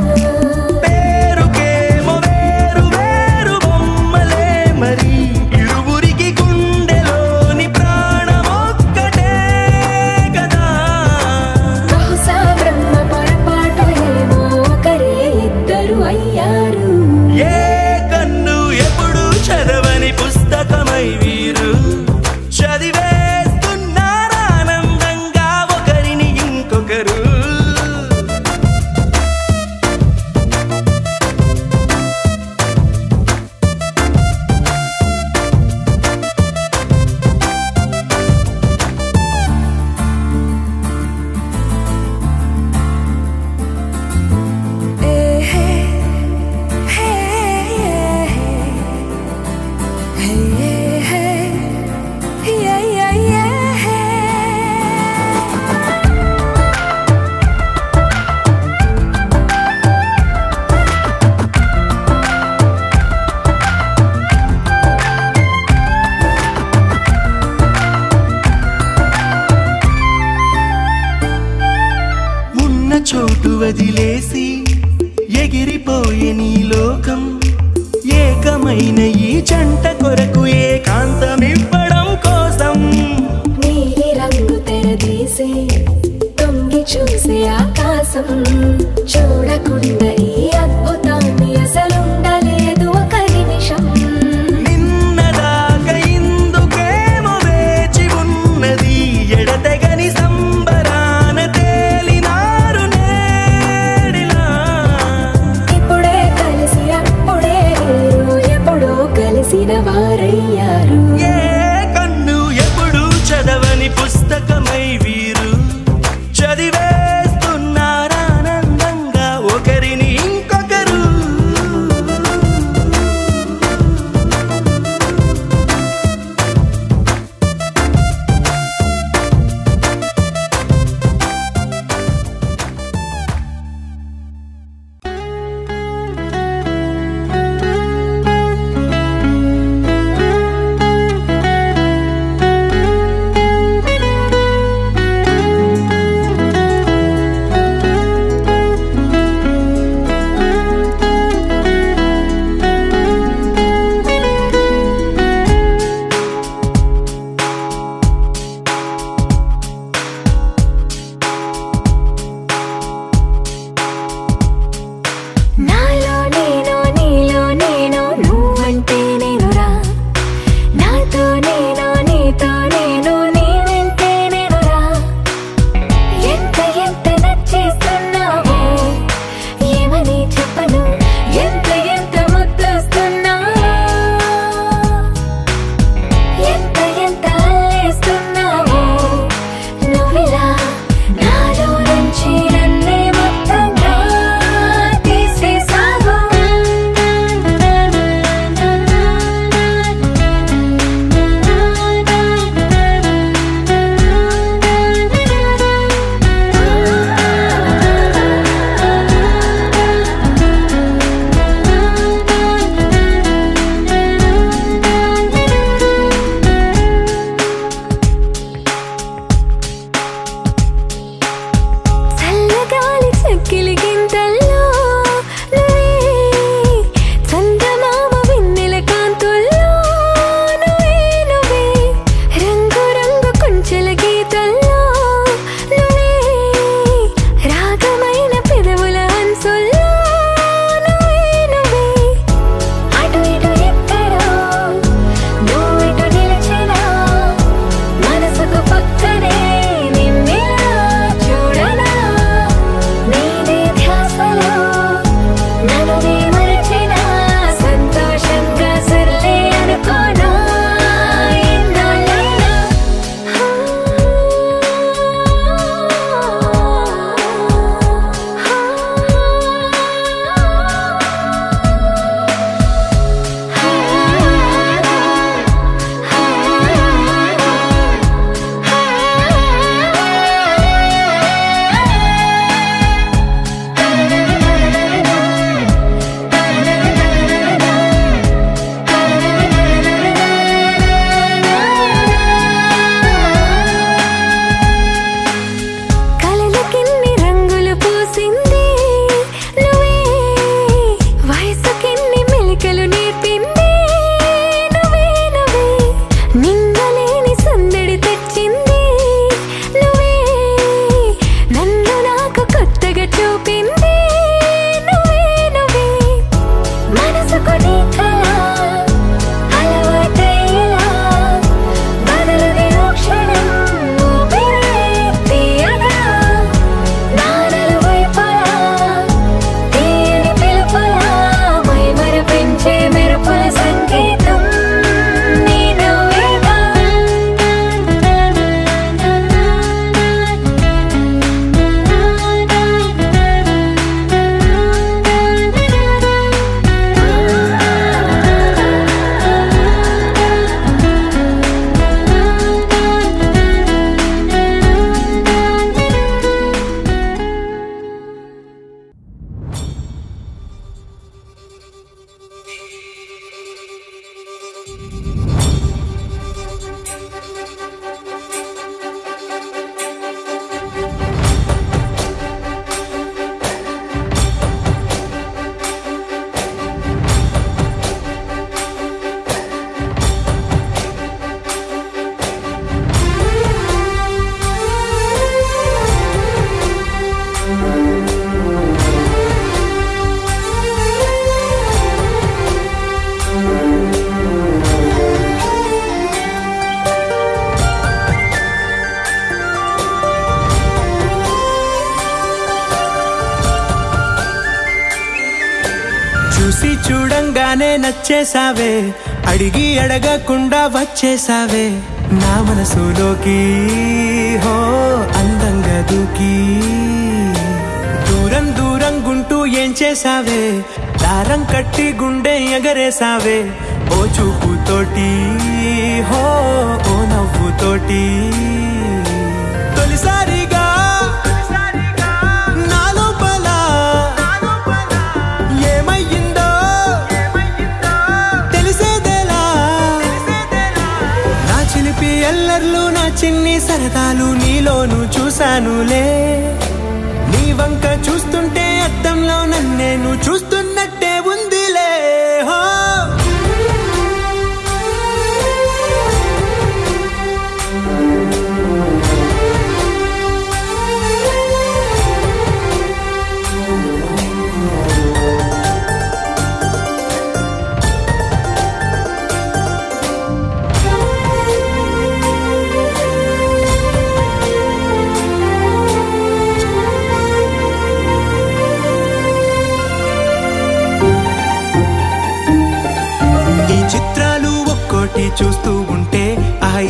పేరుకేమో వేరు వేరు బొమ్మలే మరి ఇరువురికి గుండెలోని ప్రాణమొక్కటే కదా బహుశా బ్రహ్మ పొరపాటు ఏమో ఒకరే ఇద్దరు అయ్యారు ఏ వదిలేసి ఎగిరిపోయే నీ లోకం ఏకమైన ఈ జంట కొరకు ఏకాంతమివ్వడం కోసం నీలి రంగు తెరదీసే తొంగి చూసే ఆకాశం చూడకుండా ఈ అద్భుతాన్ని అసలుండలేదు ఒక నిమిషం నిన్నదాకా ఇందుకేమో వేచి ఉన్నది ఎడతెగని సంబరాన తేలినారు నేడిలా ఇప్పుడే కలిసి అప్పుడే ఎప్పుడో కలిసినవా చూడగానే నచ్చేసావే, అడిగి అడగకుండా వచ్చేసావే నా మనసులోకి, హో అందంగా దూకి. దూరం దూరం గుంటూ ఏం చేసావే, దారం కట్టి గుండె ఎగరేసావే ఓ చూపుతోటి, హో ఓ నవ్వుతోటి. తొలిసారిగా నా లోపల ఏమయ్యిందో తెలిసేదేలా. నా చిలిపి ఎల్లర్లు నా చిన్ని సరదాలు నీలోను చూశానులే. నీ వంక చూస్తుంటే అద్దంలో నన్నేను చూస్తున్నట్టే ఉందిలే. హో చూస్తూ ఉంటే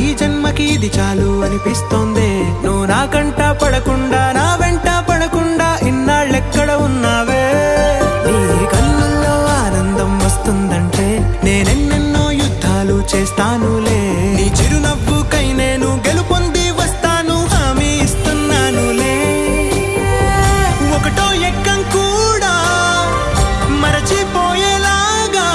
ఈ జన్మకి ఇది చాలు అనిపిస్తోందే. నువ్వు నా కంట పడకుండా నా వెంట పడకుండా ఇన్నాళ్ళెక్కడ ఉన్నావే. నీ కళ్ళల్లో ఆనందం వస్తుందంటే నేనెన్నెన్నో యుద్ధాలు చేస్తానులే. నీ చిరునవ్వుకై నేను గెలుపొంది వస్తాను హామీ ఇస్తున్నానులే. ఒకటో ఎక్కం కూడా మరచిపోయేలాగా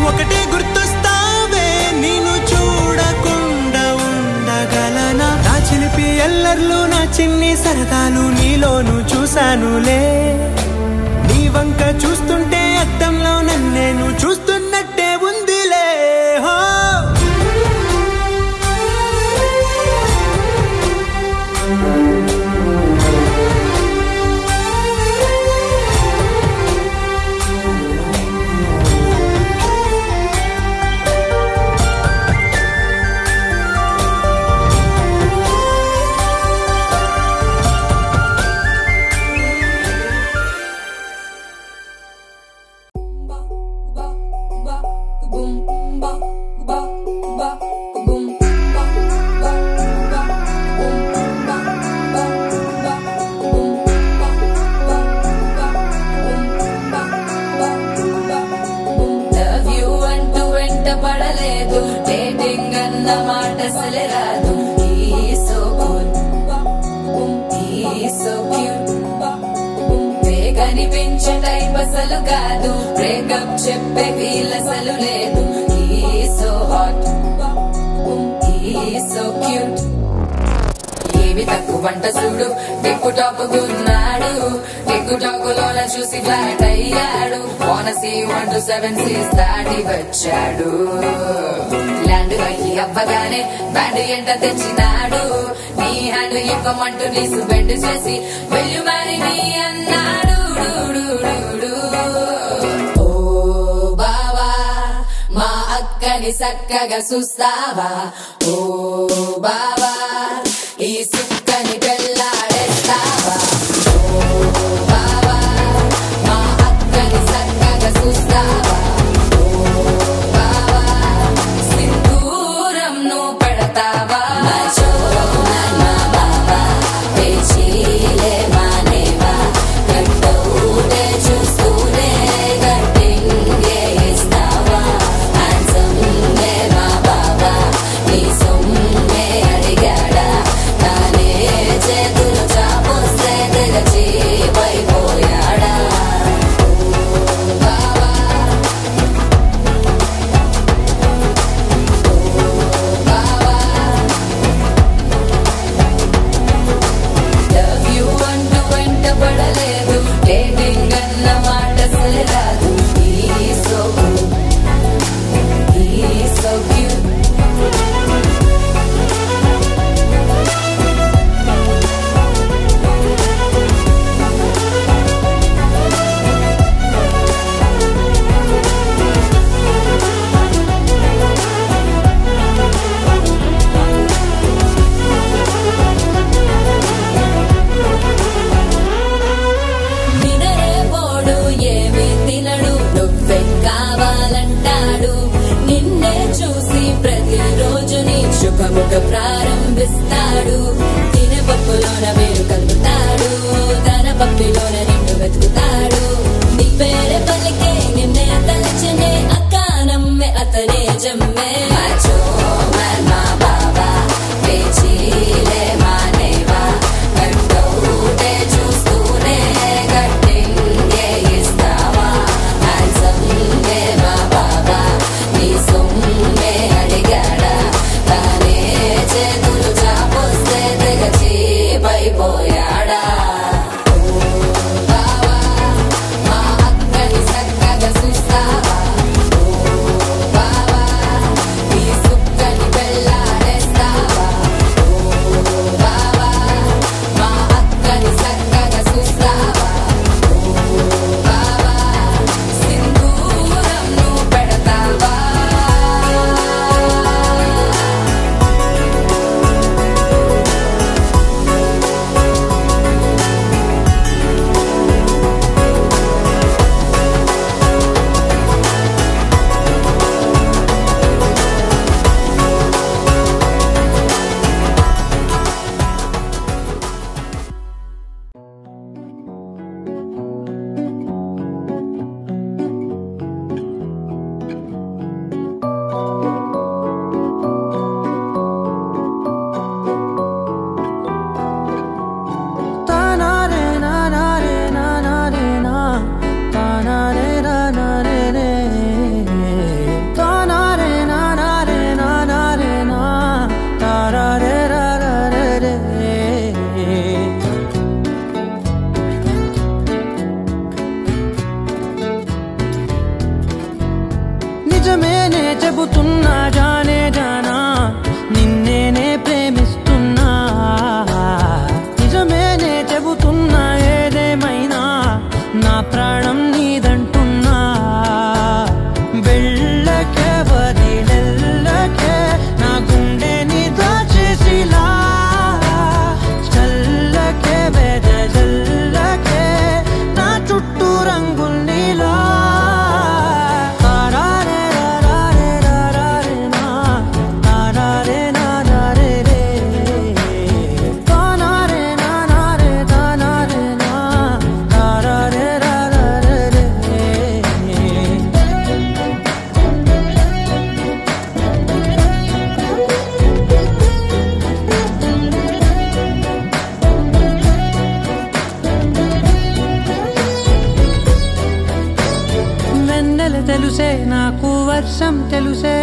ఒకటే గుర్తొస్తావే, నిన్ను చూడకుండా ఉండగలనా. నా చిలిపి ఎల్లర్లు నా చిన్ని సరదాలు నీలోను చూశానులే. నీ వంక చూస్తుంటే అద్దంలో నన్నేను చూస్తున్నట్టే ఉందిలే. హో బ్రేకప్ చెప్పే వీలసలు లేదు. సో హాట్, సో క్యూట్, ఏవి తక్కువ వంట చూడు. టిక్కు టాప్ గున్నాడు, టిక్కు టాక్ లోన చూసి ఫ్లాట్ అయ్యాడు. వానసీ 1 to 7 సీస్ దాటి వచ్చాడు. ల్యాండ్ అయ్యి అవ్వగానే బ్యాండ్ ఎంట తెచ్చినాడు. నీ హ్యాండ్ ఇవ్వమంటూ నీసు బెండ్ చేసి వెళ్ళు మరి నీ అన్నాడు. అక్కని సక్కగా చూస్తావా ఓ బావా, ఈ సుక్కని పెళ్ళాడేస్తావా ఓ బావా, మా అక్కని సక్కగా చూస్తావా ఓ బావా, సింధూరం నువ్వు పెడతావా. పేచీలే మానేవా, కట్టౌటే చూస్తూనే కట్టింగే ఇస్తావా. నీ సొమ్మే అడిగా ముఖముఖ ప్రారంభిస్తాడు తినే పప్పులోన వేరు కలుపుతాడు తన పప్పిలోన నిన్ను వెతుకుతాడు నీ పేరే పలికే నిన్నే తలచనే అక్క నమ్మే అతనే జమ్మే మాచో మా బాబా పేచీలే మానేవా కట్టౌటే చూస్తూనే కట్టింగే ఇస్తావా హ్యాండ్సమ్మే మా బాబా నీ సొమ్మే అడిగాడా తానే చేతులు చాపొస్తే తెగచి పైపోయాడా నిజమేనే చెబుతున్నా జానే జానా నిన్నేనే ప్రేమిస్తున్నా నిజమేనే చెబుతున్నా ఏదేమైనా నా ప్రాణం నీదంటున్నా వెళ్ళకే వదిలెల్లకే నా గుండెని దాచేసిలా చల్లకే వెదజల్లకే నా చుట్టూ రంగుల్నిలా తెలుసే నాకు వర్షం తెలుసే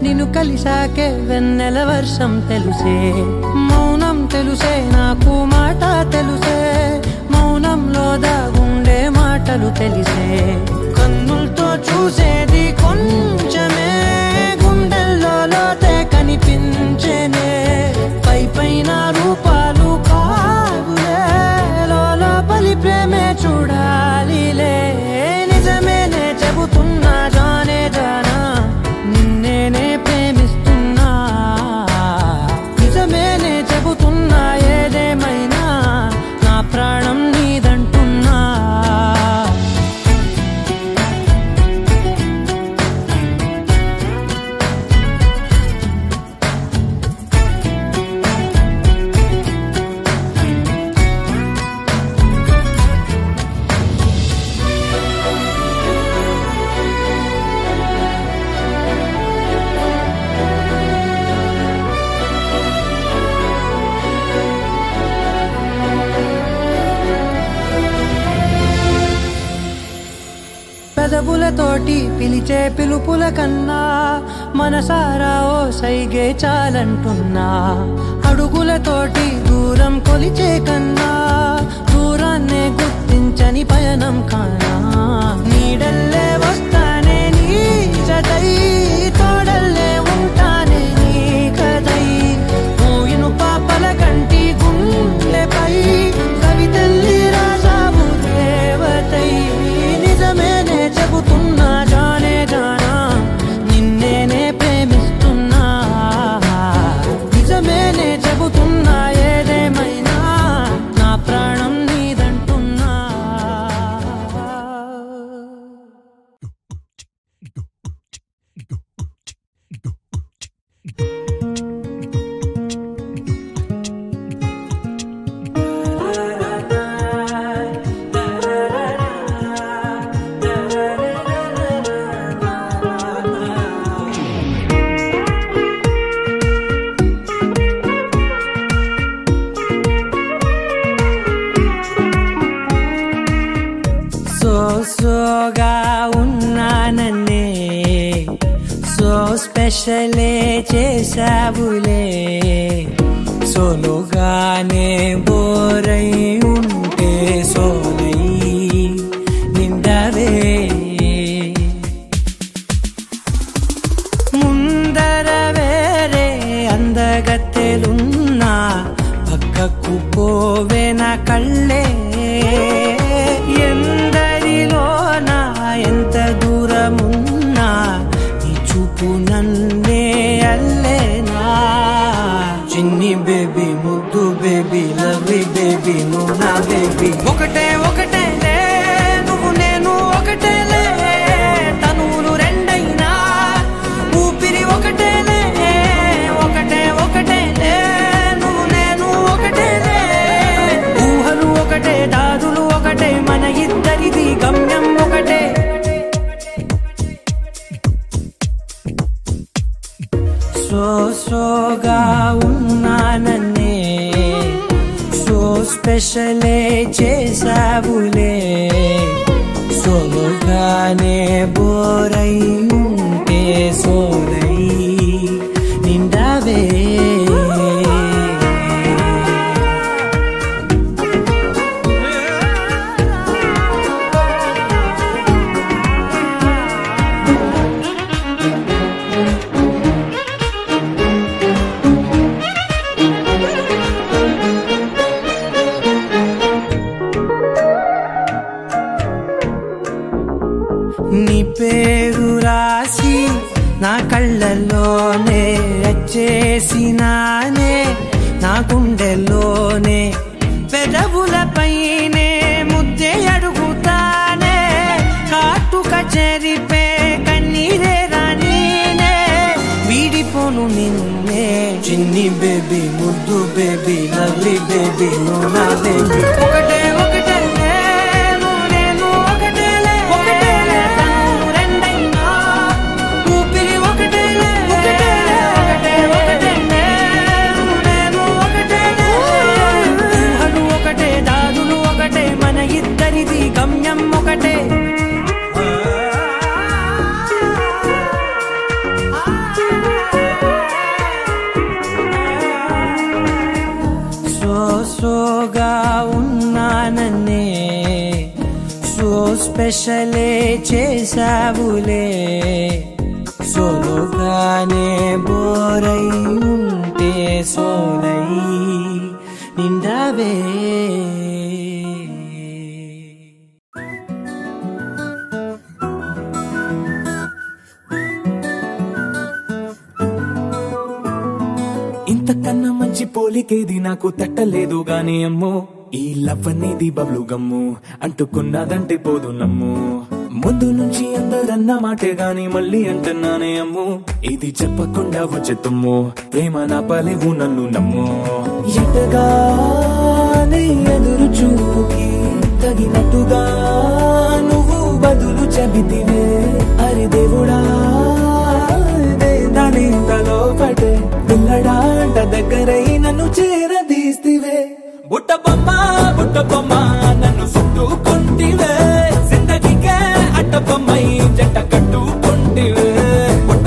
నిన్ను కలిసాకే వెన్నెల వర్షం తెలుసే మౌనం తెలుసే నాకు మాట తెలుసే మౌనంలో దాగుండే మాటలు తెలిసే కన్నులతో చూసేది కొంచెమే గుండెల్లో లోతే కనిపించేనే పై పైన రూపాలు కాదులే లోపలి ప్రేమే చూడాలిలే నిజమేనే చెబుతున్నా జానే జానా నిన్నేనే ప్రేమిస్తున్నా నిజమేనే చెబుతున్నా ఏదేమైనా నా ప్రాణం నీదంటున్నా పెదవులతోటి పిలిచే పిలుపుల కన్నా మనసారా ఓ సైగే చాలంటున్నా అడుగులతోటి దూరం కొలిచే కన్నా దూరాన్నే గుర్తించని పయనం కానా నీడల్లే వస్తానే నీ జతై తోడల్లే ఉంటానే నీ కదై మూయిను పాపల కంటి గుండెపై కవితల్లి రాజావు దేవతై నిజమేనే చెబుతున్నా జానే జానా నిన్నేనే ప్రేమిస్తున్నా నిజమేనే చెబుతున్నా ఏదేమైనా నా ప్రాణం నీదంటున్నా go. సోగా ఉన్నానన్నే సో స్పెషలే చేసావులే సోలోగానే బోరై ఉంటే సోలై నిండవే ముందర వేరే అందగత్తెలున్నా పక్కకు పోవే నా కళ్ళే ఎందరిలోనా ఎంత దూరమున్నా నీ చూపు నన్నే అల్లేనా చిన్ని బేబీ ముద్దు బేబీ లవ్లీ బేబీ నువ్వు నా బేబీ ఒకటే ఒకటేలే నువ్వు నేను ఒకటేలే తనువులు రెండైనా ఊపిరి ఒకటేలే ఒకటే ఒకటేలే నువ్వు నేను ఒకటేలే ఊహలు ఒకటే దాదులు ఒకటే మన ఇద్దరిది గమ్యం ఒకటే సోగా ఉన్నానన్నే సో స్పెషలే చేసావులే సోలోగానే బోరై ఉంటే సోలై నిండవే నీ పేరు రాసి నా కళ్ళల్లోనే వచ్చేసినానే నా గుండెల్లోనే పెదవులపైనే ముద్దే అడుగుతానే కాటుక చెరిపే కన్నీరే రానీనే వీడిపోను నిన్నే చిన్ని బేబీ ముద్దు బేబీ లవ్లీ బేబీ నువ్వు నా బేబీ ఒకటే ఒకటే గమ్యం ఒకటే సోగా ఉన్నానన్నే సో స్పెషలే చేసావులే సోలోగానే బోరై ఉంటే సోలై నిండవే ఇంతకన్నా మంచి పోలికేది నాకు తట్టలేదు గాని అమ్మో ఈ లవ్ అనేది బబ్లు గమ్ము అంటుకున్నదంటే పోదు నమ్ము ముందు నుంచి అందరన్న మాటే గాని మళ్ళీ అంటున్నానే అమ్ము ఇది చెప్పకుండా వచ్చే తుమ్ము ప్రేమ నా పలేవు నన్ను నమ్ము ఎటగానే ఎదురు చూపుకి తగినట్టుగా నువ్వు బదులు చెబితివే అరి దేవుడా దాని తలో పటే పిల్లడాంట దగ్గరై నన్ను చేరదీస్తివే బుట్ట బొమ్మ నన్ను చుట్టుకుంటివే జిందగీకే అట్ట బొమ్మై జంట కట్టుకుంటివే బుట్ట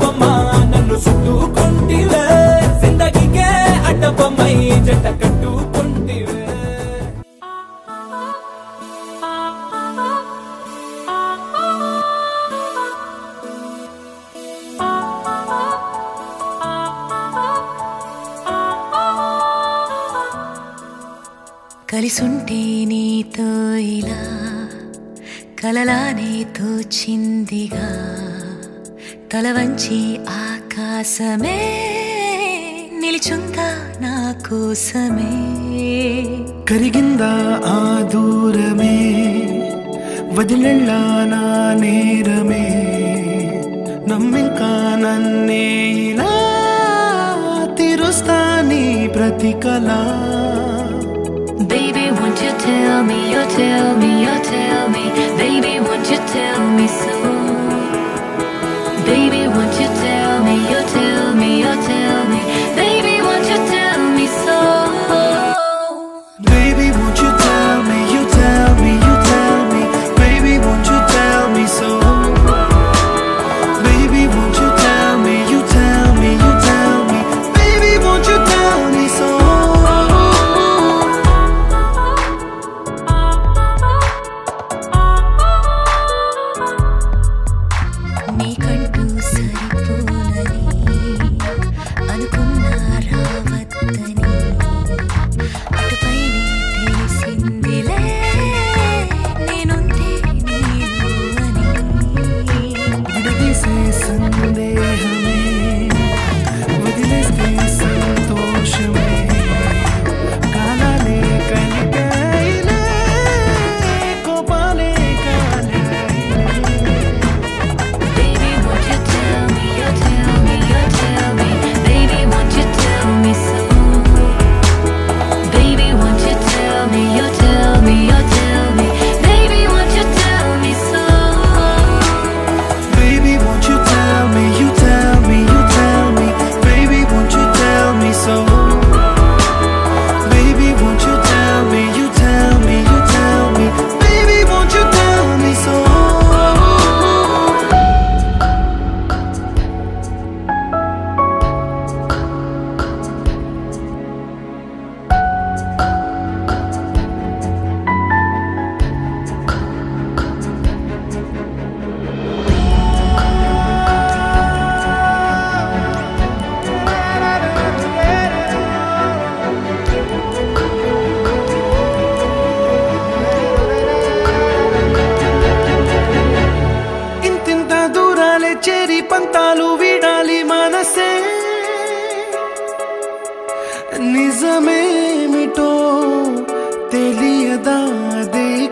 బొమ్మ నన్ను చుట్టుకుంటివే జిందగీకే అట్ట బొమ్మై జంట కట్టుకుంటివే కలిసుంటే నీతో ఇలా కలలానే తోచిందిగా తల వంచి ఆకాశమే నిలిచుందా నా కోసమే కరిగిందా ఆ దూరమే వదిలెళ్ళా నా నేరమే నమ్మింకా నన్నే ఇలా తీరుస్తా నీ ప్రతి కళ Baby, won't you tell me, you tell me, you tell me. Baby, won't you tell me so? Baby, won't you tell me, you tell me, you tell me. Baby, won't you tell me so? Baby, won't you tell me, you tell me, you tell me. Baby,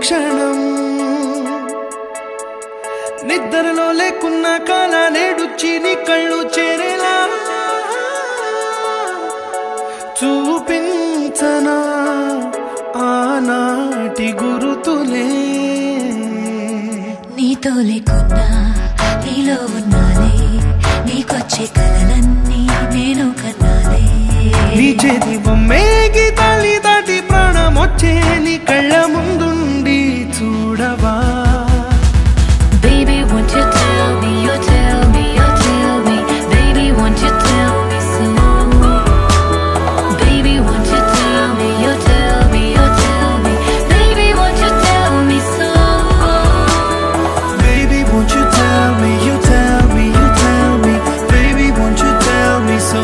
క్షణం నిద్రలో లేకున్న కాల నేడుచ్చి నీ కళ్ళు చేరేలా చూపించనా ఆనాటి గురుతులే నీతో లేకున్నా నీలో ఉన్నాలే నీకొచ్చే కలలన్నీ నేను కన్నాలే నీ చేతి బొమ్మే గీతాలి దాటి ప్రాణం వచ్చే నీ కళ్ళ ముందుండి చూడవా Baby, won't you tell me, you tell me, you tell me. Baby, won't you tell me so? Baby, won't you tell me, you tell me, you tell me. Baby, won't you tell me so? Baby, won't you tell me, you tell me, you tell me. Baby, won't you tell me so?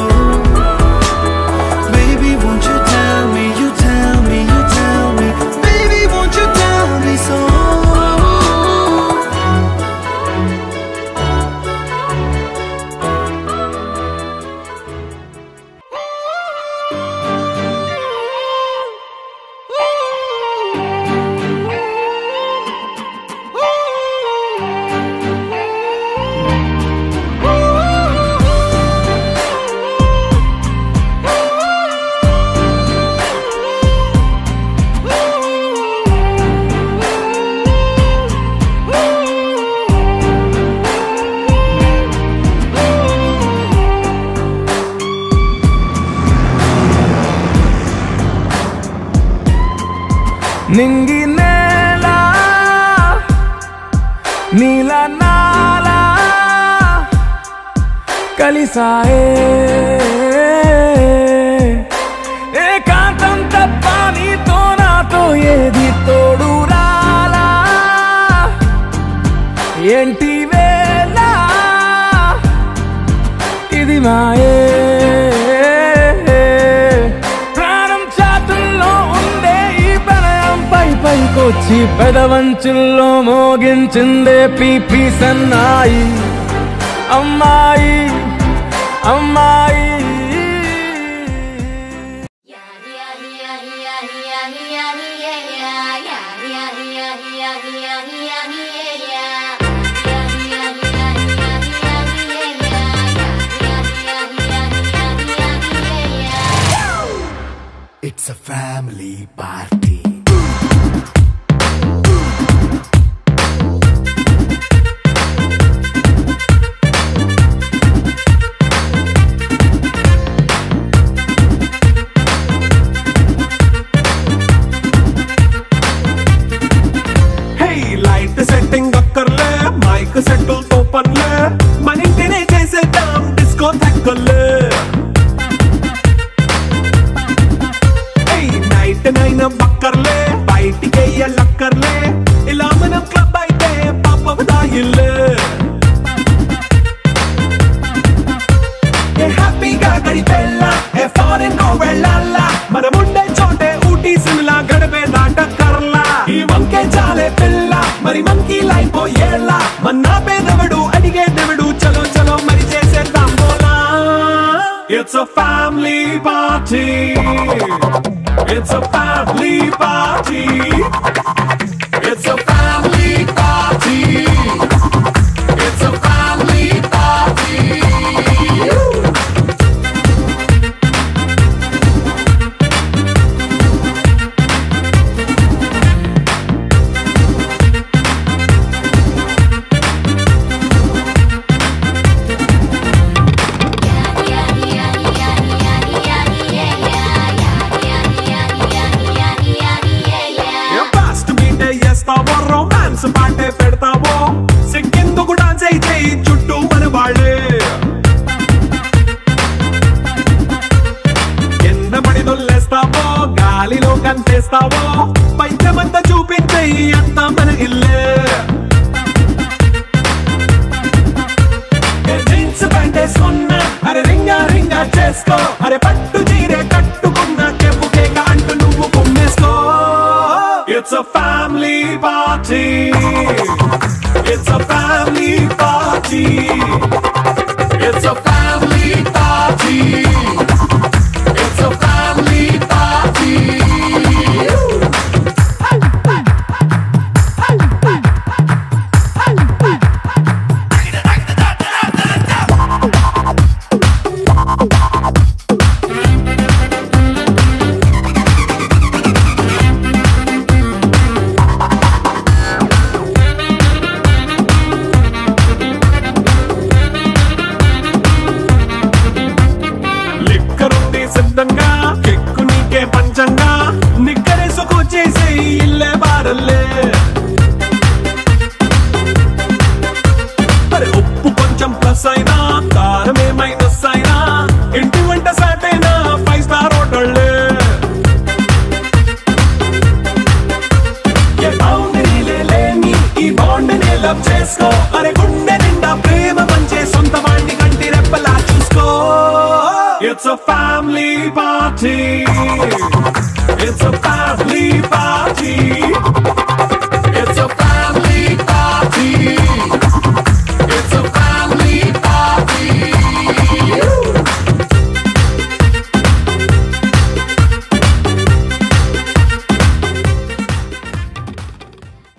Baby, won't you tell me, you tell me, you tell me. Baby, won't you tell me so? నింగి నేల నీల నాల కలిసాయే ఏకాంతం తప్ప నీతో నాతో ఏది తోడు రాలా ఏంటి వేళ ఇది మాయే పైకొచ్చి పెదవంచుల్లో మోగించిందే పీపీ సన్నాయి అమ్మాయి అమ్మాయి It's a family party. Setting అక్కర్లే మైక్ సెట్టుల్ తో పనులే మన ఇంటినే చేసేద్దాం డిస్కో తక్కర్లే నైట్ నైన్ బక్కర్లే బయటికి వెయ్యలక్కర్లే ఇలా మనం క్లబ్ అయితే పాప దాయిల్లే హ్యాపీగా గడిపెళ్ళా ఏ ఫారెన్ కో వెళ్ళాలా మనం ఉండే చోటే ఊటీ సిమ్లా గడిపే దాటక్కర్లా ఈ వంకే చాలే పిల్ల మరి మనకి లైఫ్ ఏళ్ళ మన్నా పేదవడు అడిగే దేవుడు చలో చలో మరి చేసేద్దాం బోలా It's a family party It's a family party It's a family party It's a family party romance పాటే పెడతావో సిక్కిందుకు డాన్స్ అయితే చుట్టూ మన వాళ్ళే కింద పడి దొల్లేస్తావో గాలిలో కంచేస్తావో పైచమంతా చూపించే అంతా మన ఇల్లే జీన్స్ ప్యాంట్ వేసుకున్నా అరే రింగా రింగా చేసుకో అరే పట్టు చీరే కట్టుకున్న కెప్పుకే అంటూ నువ్వు కుమ్మేసుకో It's a family party It's a family party It's a family party It's a family party లిక్కరుంది సిద్ధంగా కిక్కు నీకే పంచంగా నిక్కరేసుకు చేసే ఇల్లే బారల్లే మరి ఉప్పు కొంచెం ప్లస్ అయినా కారమే మైనస్ అయినా ఇంటి వంట సాట్ అయినా 5 స్టార్ హోటళ్ళే ఏ బౌండరీలే లేని ఈ బాండ్ని లవ్ చేసుకో అరే గుండె నిండా ప్రేమ పంచే సొంత వాడిని కంటి రెప్పలా చూసుకో It's a family party